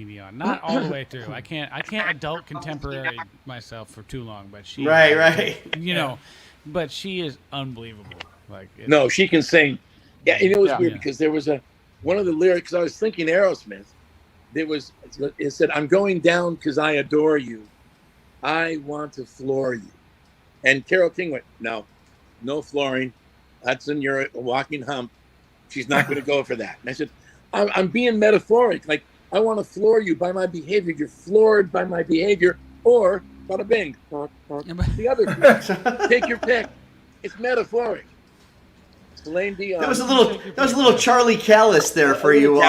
Dion, not all the way through. I can't adult contemporary myself for too long, but she. Right. But she is unbelievable. No, she can sing. Yeah, and it was weird because there was one of the lyrics. I was thinking Aerosmith. It said, "I'm going down because I adore you. I want to floor you." And Carole King went, no flooring. Hudson, you're a walking hump. She's not going to go for that. And I said, I'm being metaphoric. Like, I want to floor you by my behavior. You're floored by my behavior. Or, bada bing. The other two. Take your pick. It's metaphoric. Celine Dion. That was a little Charlie Callis there for you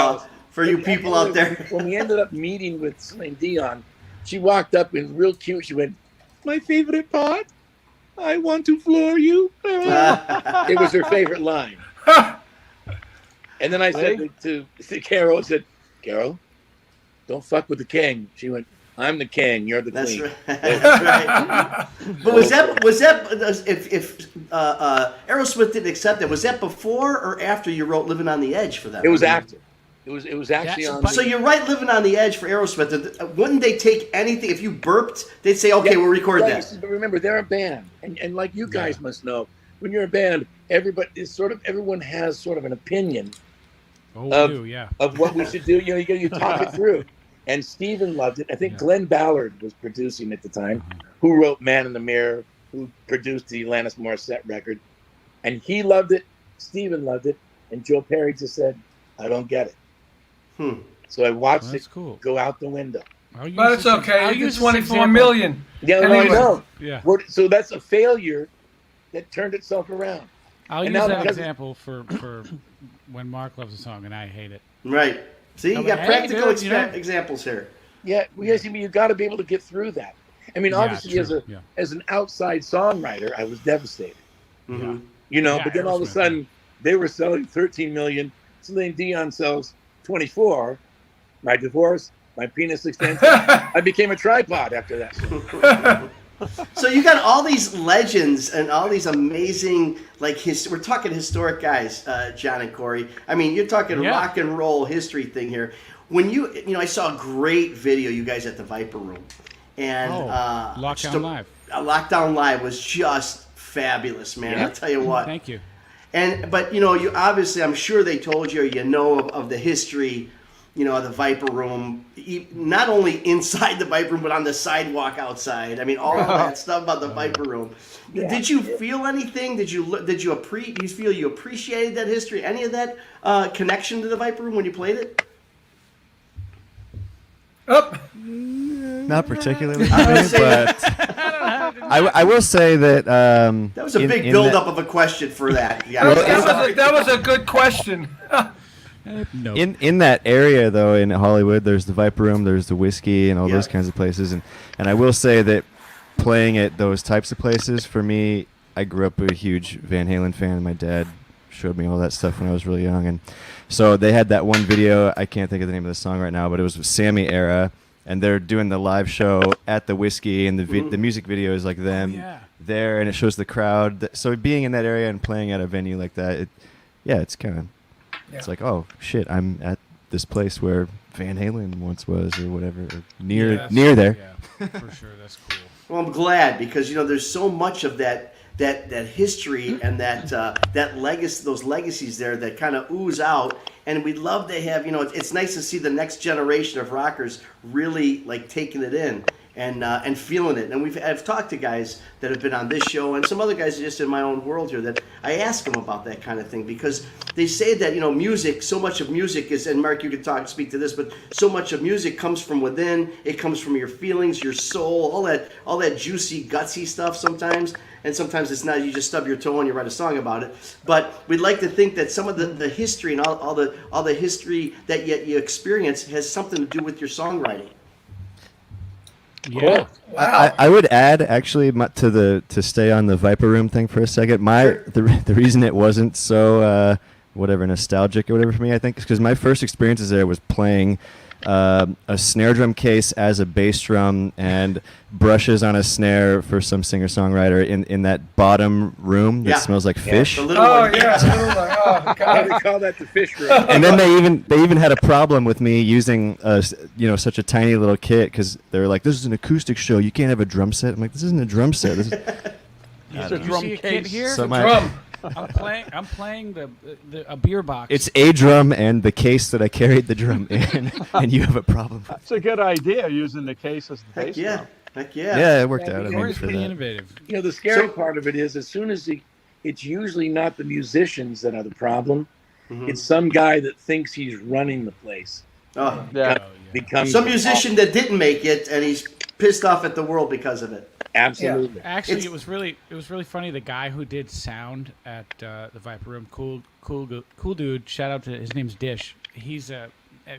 people out there. When we ended up meeting with Celine Dion, she walked up and real cute. She went, my favorite part? I want to floor you. It was her favorite line. And then I said to Carol, I said, Carol, don't fuck with the king. She went, I'm the king, you're the queen. Right. That's right. But was that if Aerosmith didn't accept it, was that before or after you wrote Living on the Edge for them? It was after. It was actually on. So you write Living on the Edge for Aerosmith. Wouldn't they take anything? If you burped, they'd say, okay, we'll record that. But remember, they're a band. And like you guys must know, when you're a band, everyone has sort of an opinion of what we should do. You talk it through. And Steven loved it. I think Glenn Ballard was producing at the time, who wrote Man in the Mirror, who produced the Alanis Morissette record. And he loved it. Steven loved it. And Joe Perry just said, I don't get it. So I watched it go out the window. But it's okay. You did 24 million. Yeah, anyway. I know. Yeah. So that's a failure that turned itself around. I'll use that example for when Mark loves a song and I hate it. Right. See, you got practical examples here. Yeah, you got to be able to get through that. I mean, obviously, as an outside songwriter, I was devastated. Mm-hmm. You know, Yeah, but then all of a Aerosmith, sudden they were selling 13 million. So then Dion sells 24. My divorce, my penis extension. I became a tripod after that. So you got all these legends and all these amazing, like, we're talking historic guys, John and Corey. I mean, you're talking rock and roll history thing here. When I saw a great video you guys at the Viper Room, and Lockdown Live. Lockdown Live was just fabulous, man. Yeah. I'll tell you what. Thank you. But you obviously, I'm sure they told you, of the history, of the Viper Room, not only inside the Viper Room, but on the sidewalk outside. I mean, all of that stuff about the Viper Room. Yeah. Did you feel anything? Do you feel you appreciated that history? Any of that connection to the Viper Room when you played it? Not particularly, but I will say that that was a big buildup of a question for that. Yeah, that was a good question. No. In that area, though, in Hollywood, there's the Viper Room, there's the Whiskey, and all those kinds of places. And I will say that playing at those types of places, for me, I grew up a huge Van Halen fan. My dad showed me all that stuff when I was really young. And so they had that one video. I can't think of the name of the song right now, but it was Sammy era. And they're doing the live show at the Whiskey, and the music video is like them there, and it shows the crowd. So being in that area and playing at a venue like that, it's kind of... It's like, oh shit, I'm at this place where Van Halen once was, or whatever, or near there. Yeah, for sure, that's cool. Well, I'm glad, because there's so much of that history and that legacy, those legacies there that kind of ooze out, and we'd love to have it's nice to see the next generation of rockers really like taking it in and feeling it. And I've talked to guys that have been on this show and some other guys just in my own world here that I ask them about that kind of thing, because they say that music, so much of music is, and Mark, you could speak to this, but so much of music comes from within. It comes from your feelings, your soul, all that juicy, gutsy stuff sometimes. And sometimes it's not, you just stub your toe and you write a song about it. But we'd like to think that some of the history and all the history that you experience has something to do with your songwriting. Yeah. Wow. I would add, actually, to stay on the Viper Room thing for a second. The reason it wasn't so nostalgic or whatever for me, I think, is because my first experiences there was playing a snare drum case as a bass drum and brushes on a snare for some singer-songwriter in that bottom room that smells like fish. The little one. Oh, God. They call that the fish room. And then they even had a problem with me using such a tiny little kit, because they were like, "This is an acoustic show. You can't have a drum set." I'm like, "This isn't a drum set. This is It's a drum see a case. kid here? So Drum. I'm playing a beer box. It's a drum and the case that I carried the drum in, and you have a problem. That's a good idea, using the case as the Heck bass yeah. drum. Heck yeah. Yeah, it worked out. I mean, Corey's for pretty that. innovative. The scary part of it is, as soon as it's usually not the musicians that are the problem. Mm-hmm. It's some guy that thinks he's running the place. Oh. Yeah. Becomes Some musician that didn't make it, and he's pissed off at the world because of it. Absolutely. Actually, it was really funny. The guy who did sound at the Viper Room, cool dude. Shout out to his name's Dish. He's a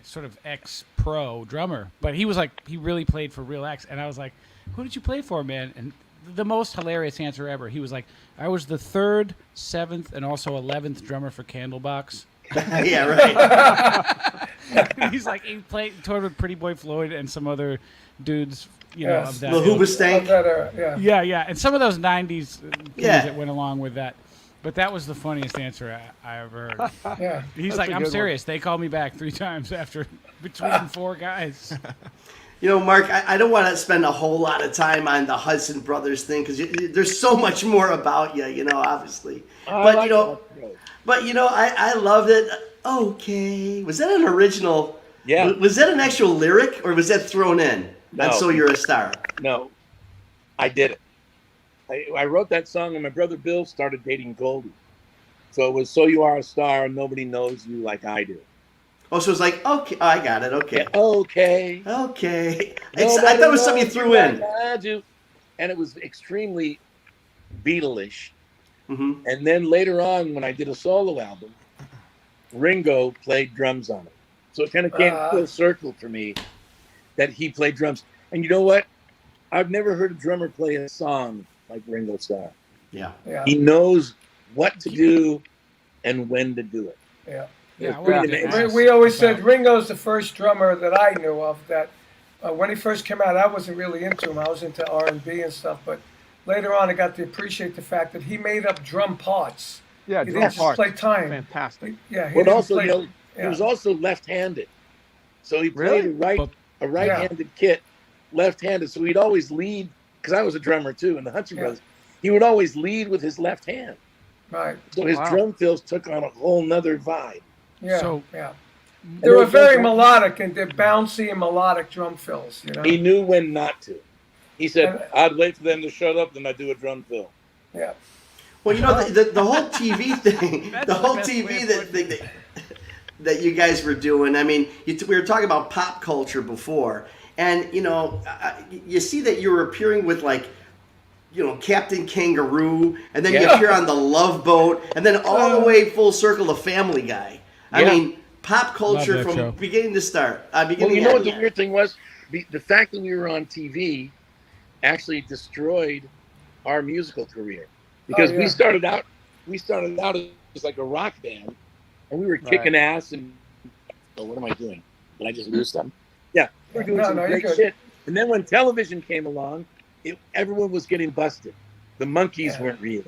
sort of ex-pro drummer, but he was like, he really played for real acts. And I was like, who did you play for, man? And the most hilarious answer ever. He was like, I was the 3rd, 7th, and also 11th drummer for Candlebox. Yeah, right. He's like, he toured with Pretty Boy Floyd and some other dudes, of that. The Hoobastank. Yeah. And some of those 90s things that went along with that. But that was the funniest answer I ever heard. Yeah. He's That's like, a I'm good serious. They called me back 3 times between 4 guys. Mark, I don't want to spend a whole lot of time on the Hudson brothers thing, because there's so much more about you, obviously. But I loved it. Okay, was that an original? Yeah. Was that an actual lyric, or was that thrown in? No. And So You're a Star. No, I did it. I wrote that song when my brother Bill started dating Goldie. So it was So You Are a Star, and Nobody Knows You Like I Do. Oh, so it was like, okay, I got it. Okay. Yeah, okay. Okay. I thought it was something you threw in. Like I do. And it was extremely Beatle-ish. Mm-hmm. And then later on, when I did a solo album, Ringo played drums on it. So it kind of came full circle for me that he played drums. And you know what? I've never heard a drummer play a song like Ringo Starr. Yeah. Yeah. He knows what to do and when to do it. Yeah. Yeah, I It's pretty wanted to amazing. ask We always said about- Ringo's the first drummer that I knew of that when he first came out, I wasn't really into him. I was into R&B and stuff, but later on I got to appreciate the fact that he made up drum parts. Yeah, He drum didn't just parts. play time. Fantastic. Yeah, he But didn't also, play. you know, he yeah. was also left-handed. So he Really? played a right-handed kit, left-handed. So he'd always lead, because I was a drummer too in the Hudson Brothers. He would always lead with his left hand. Right. So his drum fills took on a whole nother vibe. Yeah. So- yeah. They were those very drums- melodic and they're bouncy and melodic drum fills. You know. He knew when not to. He said, And- I'd wait for them to shut up, then I'd do a drum fill. Yeah. Well, you know, the whole TV thing, That's the the whole best TV way of that you guys were doing. I mean, we were talking about pop culture before, and you know, you see that you were appearing with like, you know, Captain Kangaroo, and then you Yeah. appear on the Love Boat, and then all the way full circle to Family Guy. I Yeah. mean, pop culture that from show. beginning to start. Well, Beginning you know to what the end. weird thing was? The fact that we were on TV actually destroyed our musical career. Because yeah. we started out as like a rock band, and we were kicking ass. And oh, what am I doing? Did I just lose something? Yeah, we were doing No, some no, you're great good. shit. And then when television came along, everyone was getting busted. The Monkees weren't real.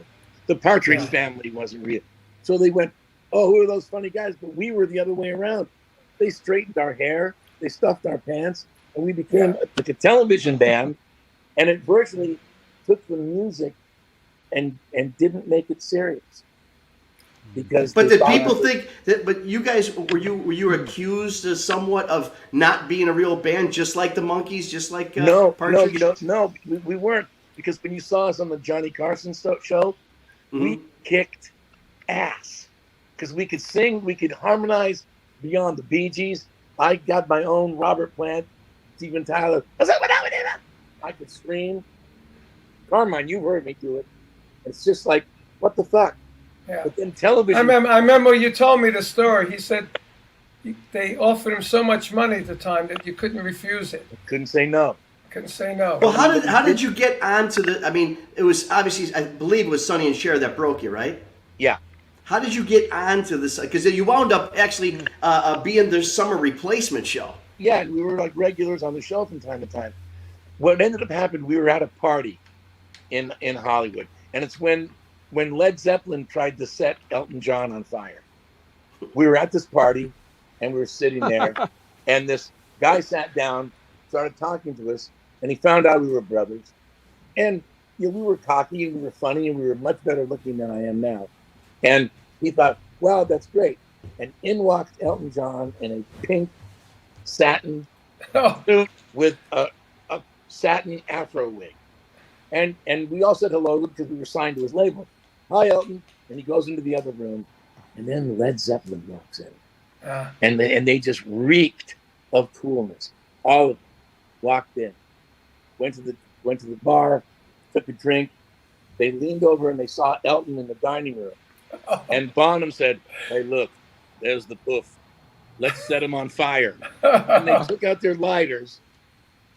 The Partridge Family wasn't real. So they went, oh, who are those funny guys? But we were the other way around. They straightened our hair, they stuffed our pants, and we became like a television band. And it virtually took the music and didn't make it serious. Because But they did thought- people think that? But you guys were you accused somewhat of not being a real band, just like the Monkees, just like Partridge? We weren't, because when you saw us on the Johnny Carson show, we kicked ass because we could sing, we could harmonize beyond the Bee Gees. I got my own Robert Plant, Steven Tyler. I could scream. Carmine, you heard me do it. It's just like, what the fuck? Yeah. But then television. I remember you told me the story. He said they offered him so much money at the time that you couldn't refuse it. Couldn't say no. Couldn't say no. Well, how did you get onto the? I mean, it was obviously, I believe it was Sonny and Cher that broke you, right? Yeah. How did you get onto this? Because you wound up actually being the summer replacement show. Yeah, we were like regulars on the show from time to time. What ended up happening, we were at a party in Hollywood, and it's when Led Zeppelin tried to set Elton John on fire. We were at this party, and we were sitting there, and this guy sat down, started talking to us, and he found out we were brothers. And you know, we were cocky, and we were funny, and we were much better looking than I am now. And he thought, wow, that's great. And in walked Elton John in a pink satin suit with a satin afro wig. And we all said hello because we were signed to his label. Hi, Elton. And he goes into the other room. And then Led Zeppelin walks in. And they just reeked of coolness. All of them walked in. Went to the bar, took a drink. They leaned over and they saw Elton in the dining room. And Bonham said, hey, look, there's the poof. Let's set him on fire. And they took out their lighters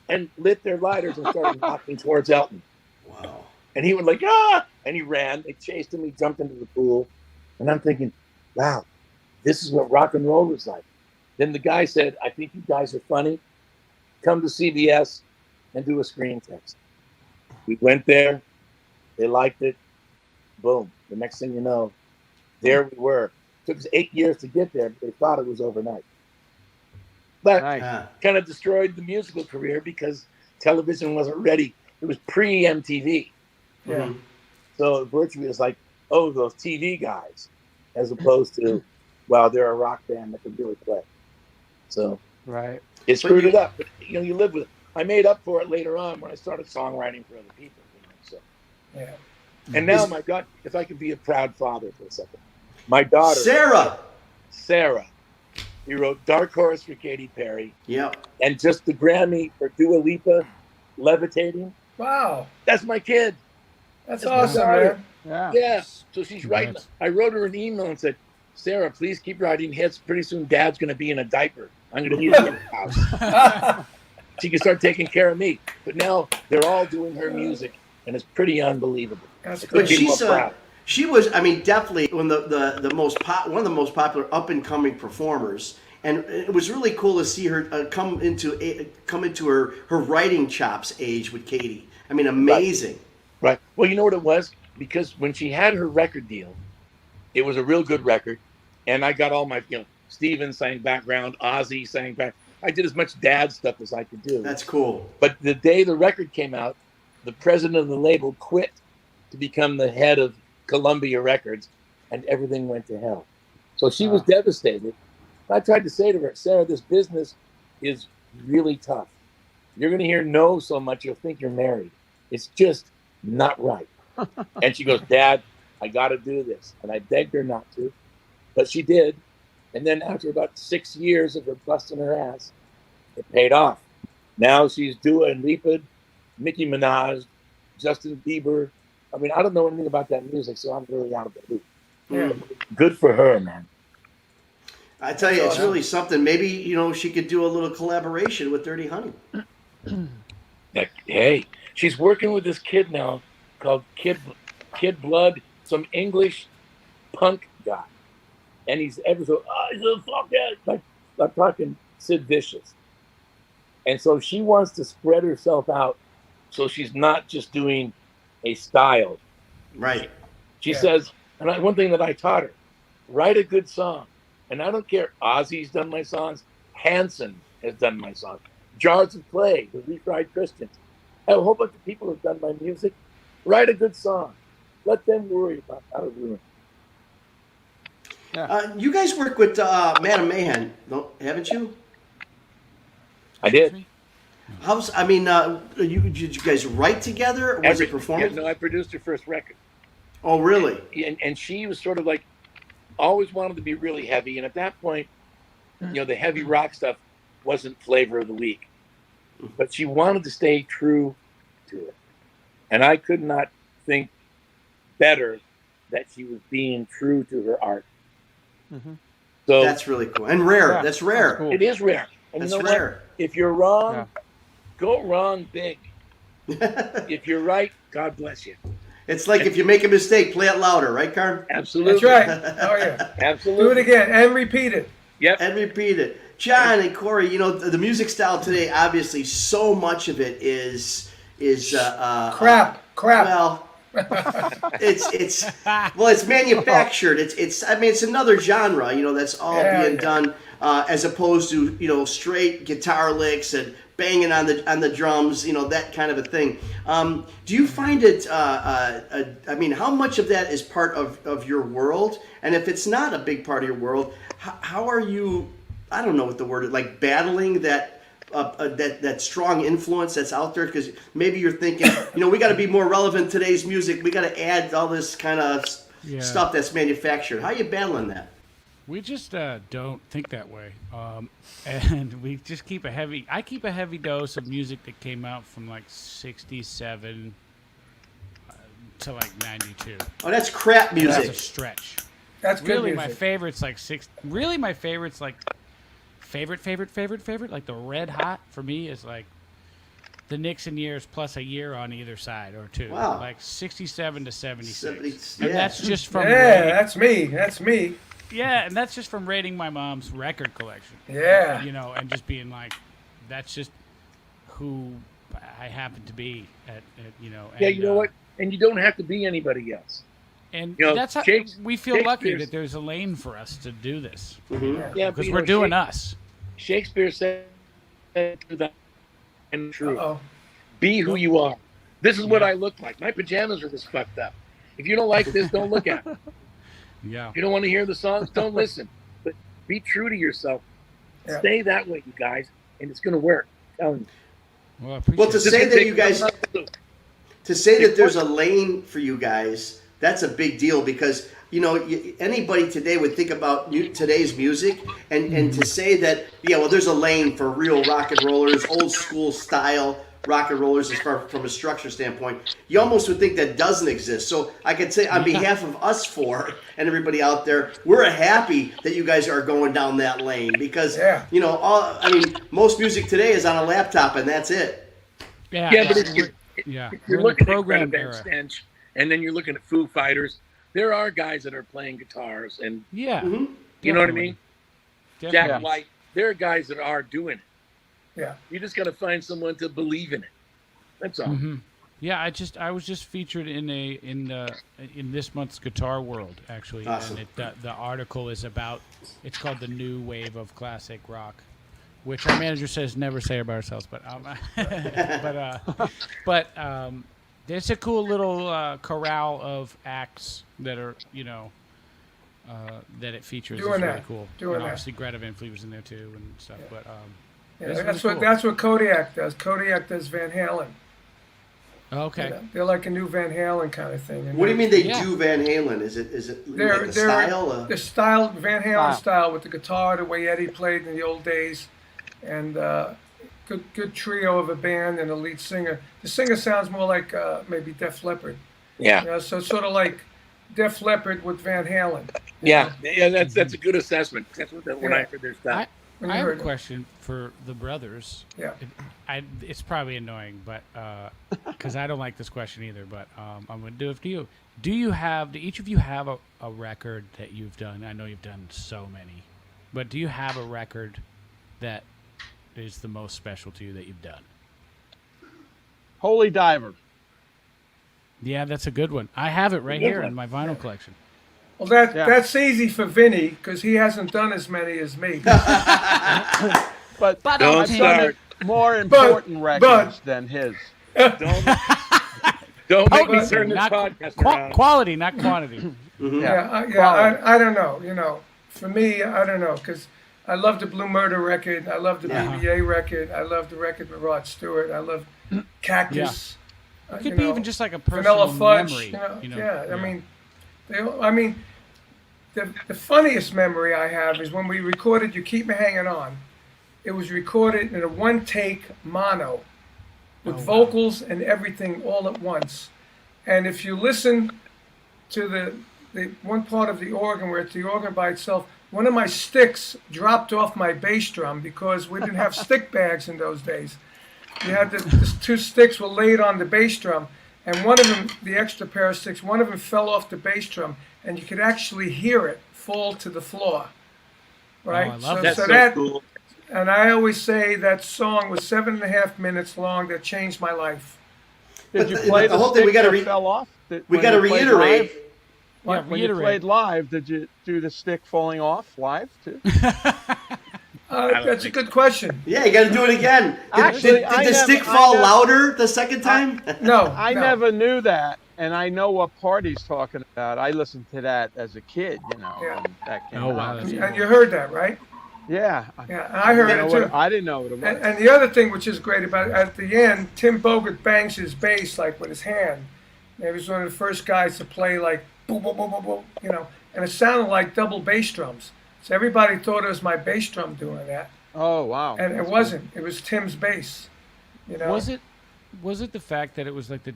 and lit their lighters and started walking towards Elton. Wow. And he went like, ah! And he ran. They chased him. He jumped into the pool. And I'm thinking, wow, this is what rock and roll was like. Then the guy said, I think you guys are funny. Come to CBS and do a screen test. We went there. They liked it. Boom. The next thing you know, there we were. It took us 8 years to get there, but they thought it was overnight. But kind of destroyed the musical career because television wasn't ready. It was pre-MTV. Yeah. So virtually it's like, oh, those TV guys, as opposed to, well, they're a rock band that can really play. So it screwed it up. But you know, you live with it. I made up for it later on when I started songwriting for other people. You know, so. Yeah. And now, my God, if I could be a proud father for a second. My daughter, Sarah, he wrote Dark Horse for Katy Perry. Yep. And just the Grammy for Dua Lipa, Levitating. Wow. That's my kid. That's awesome, man. Yeah. So she's writing. I wrote her an email and said, Sarah, please keep writing hits. Pretty soon Dad's going to be in a diaper. I'm going to need him in the house. She can start taking care of me. But now they're all doing her music and it's pretty unbelievable. That's But good. she's she was, I mean, definitely one of the one of the most popular up and coming performers, and it was really cool to see her come into her writing chops age with Katie. I mean, amazing. Right. Well, you know what it was? Because when she had her record deal, it was a real good record, and I got all my, Steven sang background, Ozzy sang back. I did as much dad stuff as I could do. That's cool. But the day the record came out, the president of the label quit to become the head of Columbia Records, and everything went to hell. So she was devastated. I tried to say to her, Sarah, this business is really tough. You're going to hear no so much, you'll think you're married. It's just not right. And she goes, Dad, I got to do this. And I begged her not to, but she did. And then after about 6 years of her busting her ass, it paid off. Now she's Dua Lipa, Nicki Minaj, Justin Bieber. I mean, I don't know anything about that music, so I'm really out of the loop. Yeah. Good for her, man. I tell you, it's really something. Maybe, she could do a little collaboration with Dirty Honey. Hey, she's working with this kid now called Kid Blood, some English punk guy. And he's ever so, he's a fuck that. Like, I'm talking Sid Vicious. And so she wants to spread herself out so she's not just doing a style. Right. She says, and one thing that I taught her, write a good song. And I don't care, Ozzy's done my songs, Hanson has done my songs, Jars of Clay, the Refried Christians. A whole bunch of people have done my music. Write a good song. Let them worry about how to ruin it. You guys work with Madam Mayhem, haven't you? I did. Did you guys write together, or was it performance? No, I produced her first record. Oh, really? And she was sort of like, always wanted to be really heavy. And at that point, the heavy rock stuff wasn't flavor of the week. But she wanted to stay true to it. And I could not think better that she was being true to her art. Mm-hmm. So that's really cool. And rare. Yeah, that's rare. Cool. It is rare. And that's you know rare. What? If you're wrong, go wrong big. If you're right, God bless you. It's like if you make a mistake, play it louder, right, Carm? Absolutely. That's right. Oh, yeah. Absolutely. Do it again and repeat it. Yep. And repeat it. John and Corey, the music style today, obviously, so much of it is crap. Well, it's manufactured. It's another genre, that's all being done as opposed to straight guitar licks and banging on the drums, that kind of a thing. Do you find it? How much of that is part of your world? And if it's not a big part of your world, how are you? I don't know what the word is, like battling that strong influence that's out there, because maybe you're thinking, we got to be more relevant to today's music. We got to add all this kind of stuff that's manufactured. How are you battling that? We just don't think that way, and we just keep I keep a heavy dose of music that came out from like '67 to like '92. Oh, that's crap music. That's a stretch. That's good really music. my favorites like Really, my favorites like favorite. Like the Red Hot for me is like the Nixon years plus a year on either side or two. Wow. Like 67 to 76. Yeah. And that's just from that's me. That's me. Yeah, and that's just from raiding my mom's record collection. Yeah. And just being like, that's just who I happen to be at. Yeah, you know what? And you don't have to be anybody else. And that's how we feel lucky that there's a lane for us to do this. Mm-hmm. Yeah, because we're doing us. Shakespeare said to that and true. Uh-oh. Be who you are. This is what I look like. My pajamas are this fucked up. If you don't like this, don't look at it. Yeah. If you don't want to hear the songs, don't listen. But be true to yourself. Yeah. Stay that way, you guys, and it's going to work. I'm telling you. Well, to say that you guys, to say that there's a lane for you guys, that's a big deal, because anybody today would think about today's music, and to say that there's a lane for real rock and rollers, old school style rock and rollers, as far from a structure standpoint, you almost would think that doesn't exist. So I could say on behalf of us four and everybody out there, we're happy that you guys are going down that lane, because most music today is on a laptop and that's it. Yeah, but Yeah, If we're you're in the looking at program Greta Van era. Stench, and then you're looking at Foo Fighters, there are guys that are playing guitars, and Yeah, you know what I definitely. mean. Jack Definitely. White, there are guys that are doing it. Yeah. You just got to find someone to believe in it. That's all. Yeah, I was just featured in this month's Guitar World actually, Awesome. and the article is about, it's called the new wave of classic rock, which our manager says never say about ourselves, but there's a cool little chorale of acts that are that it features. Doing is really that. cool. Doing And that. obviously Greta Van Fleet was in there too and stuff, but Yeah, That's that's really what cool. that's what Kodiak does. Kodiak does Van Halen. okay. You know, they're like a new Van Halen kind of thing. And What do you mean they Yeah. do Van Halen? Is it They're like the style? the style Van Halen Wow. style with the guitar, the way Eddie played in the old days, and good trio of a band and a lead singer. The singer sounds more like maybe Def Leppard. Yeah, You know, so it's sort of like Def Leppard with Van Halen. yeah. That's a good assessment. That's what when I Yeah. heard their stuff. When I you have a heard them. question for the brothers. Yeah. It's probably annoying, but because I don't like this question either. But I'm gonna do it for you. Do each of you have a record that you've done? I know you've done so many, but do you have a record that is the most special to you that you've done? Holy Diver. Yeah, that's a good one. I have it right here in my vinyl collection. Well, Yeah. that's easy for Vinny because he hasn't done as many as me. But But Don't I've done start. more important records than his. Don't make me Potency, turn this not podcast around. quality, not quantity. Yeah, I don't know. You know, for me, I don't know because I love the Blue Murder record. I love the Yeah. BBA record. I love the record with Rod Stewart. I love Cactus. It you could be know, even just like a personal Vanilla Fudge. memory. Yeah, I mean, the funniest memory I have is when we recorded "You Keep Me Hanging On." It was recorded in a one-take mono with vocals and everything all at once. And if you listen to the one part of the organ where it's the organ by itself, one of my sticks dropped off my bass drum because we didn't have stick bags in those days. You had the two sticks were laid on the bass drum, and one of them, the extra pair of sticks, one of them fell off the bass drum, and you could actually hear it fall to the floor. Right? I love That's so that, cool. and I always say that song was 7.5 minutes long that changed my life. Did you But play the whole thing, we stick gotta that fell off? we When got to you played reiterate. live? Yeah, When you played live, did you do the stick falling off live too? That's a good question. Yeah, you got to do it again. Actually, did I the never- stick I fall never- louder the second time? No, I no. never knew that, and I know what part he's talking about. I listened to that as a kid, Yeah. when that came Oh, wow, out. that's And you heard that, right? Yeah. Yeah, and I heard didn't it know too. what- I didn't know what it was. And the other thing which is great about it, at the end, Tim Bogert bangs his bass like with his hand. And he was one of the first guys to play like boom, boom, boom, boom, boom, and it sounded like double bass drums. So everybody thought it was my bass drum doing that, Oh, wow. and it wasn't. It was Tim's bass. Was it the fact that it was like the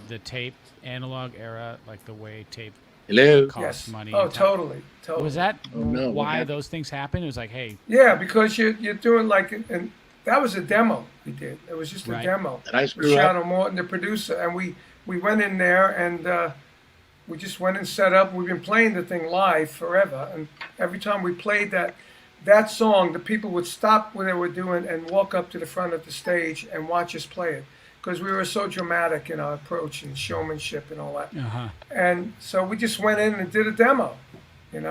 the tape analog era, like the way tape Hello. costs Yes. money? Oh, and time? totally. Was that no, what why happened? those things happened? It was like, hey, Yeah, because you're doing like, and that was a demo we did. It was just a Right. demo. Did I With screw up? Shadow Morton, the producer, and we went in there and we just went and set up. We've been playing the thing live forever, and every time we played that song, the people would stop what they were doing and walk up to the front of the stage and watch us play it because we were so dramatic in our approach and showmanship and all that. And so we just went in and did a demo, And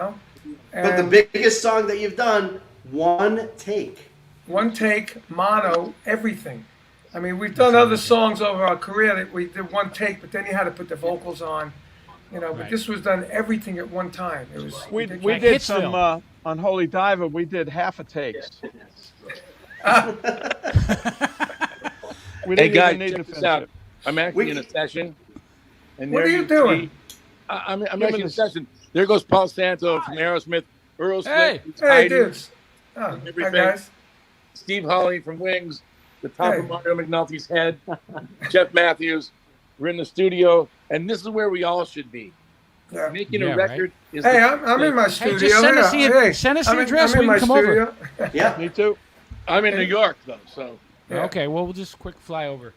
But the biggest song that you've done, one take. one take, mono, everything. I mean, we've done other songs over our career that we did one take, but then you had to put the vocals on, But Right. this was done everything at one time. It was We ridiculous. Like did Hitsville. some on Holy Diver. We did half a takes. We Hey didn't guys, even need to check this finish out. it. I'm actually We- in a session. And What there are you doing? see- I'm Give actually me in a the- session. There goes Paul Santo from Aerosmith, Earl Hey. Slick, Hey, dudes. Oh, hi, Everything. guys. Steve Hawley from Wings, the top Hey. of Mario McNulty's head, Jeff Matthews. We're in the studio, and this is where we all should be. Yeah. Making Yeah, a record is Hey, the- I'm in my studio. just send us the- Hey, send us the I'm in- address I'm in where you my can come over. studio. Yeah. Me too. I'm in New York though, so Yeah. okay, well, we'll just quick fly over.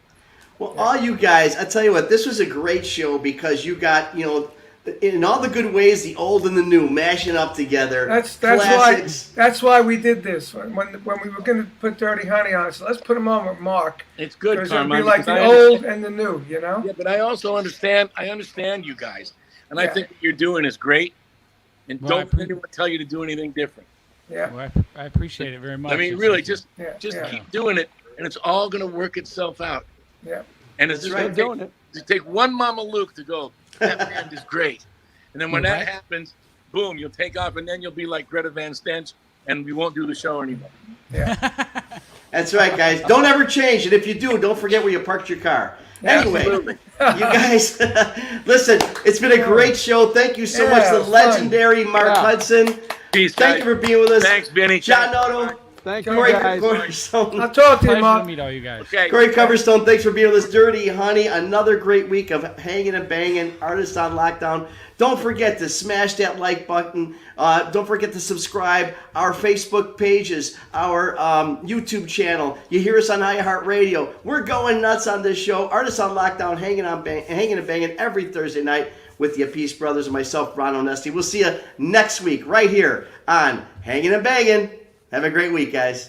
Well, all you guys, I tell you what, this was a great show because you got, in all the good ways, the old and the new mashing up together. That's why we did this when we were going to put Dirty Honey on. So let's put them on with Mark. It's good, because it'll be Carmine, like because the old and the new, Yeah, but I also understand. I understand you guys, and I think what you're doing is great. And don't let anyone tell you to do anything different. Yeah, well, I appreciate it very much. I mean, really, just keep doing it, and it's all going to work itself out. Yeah, and it's just going to take one Mama Luke to go. That band is great, and then when that happens, boom, you'll take off, and then you'll be like Greta Van Stench, and we won't do the show anymore. Yeah, that's right, guys. Don't ever change it. If you do, don't forget where you parked your car. Anyway, you guys, listen, it's been a great show. Thank you so much, the legendary Mark Hudson. Peace, Thank you for being with us. Thanks, Benny. John Otto. Thank you, Corey guys. Coverstone. I'll talk to you, Pleasure Mark. to meet all you guys. Okay. Corey Coverstone, thanks for being with us. Dirty Honey, another great week of hanging and banging, artists on lockdown. Don't forget to smash that like button. Don't forget to subscribe. Our Facebook pages, our YouTube channel. You hear us on iHeartRadio. We're going nuts on this show. Artists on Lockdown, hanging and banging every Thursday night with the Peace Brothers and myself, Ron Onesti. We'll see you next week right here on Hangin' and Bangin'. Have a great week, guys.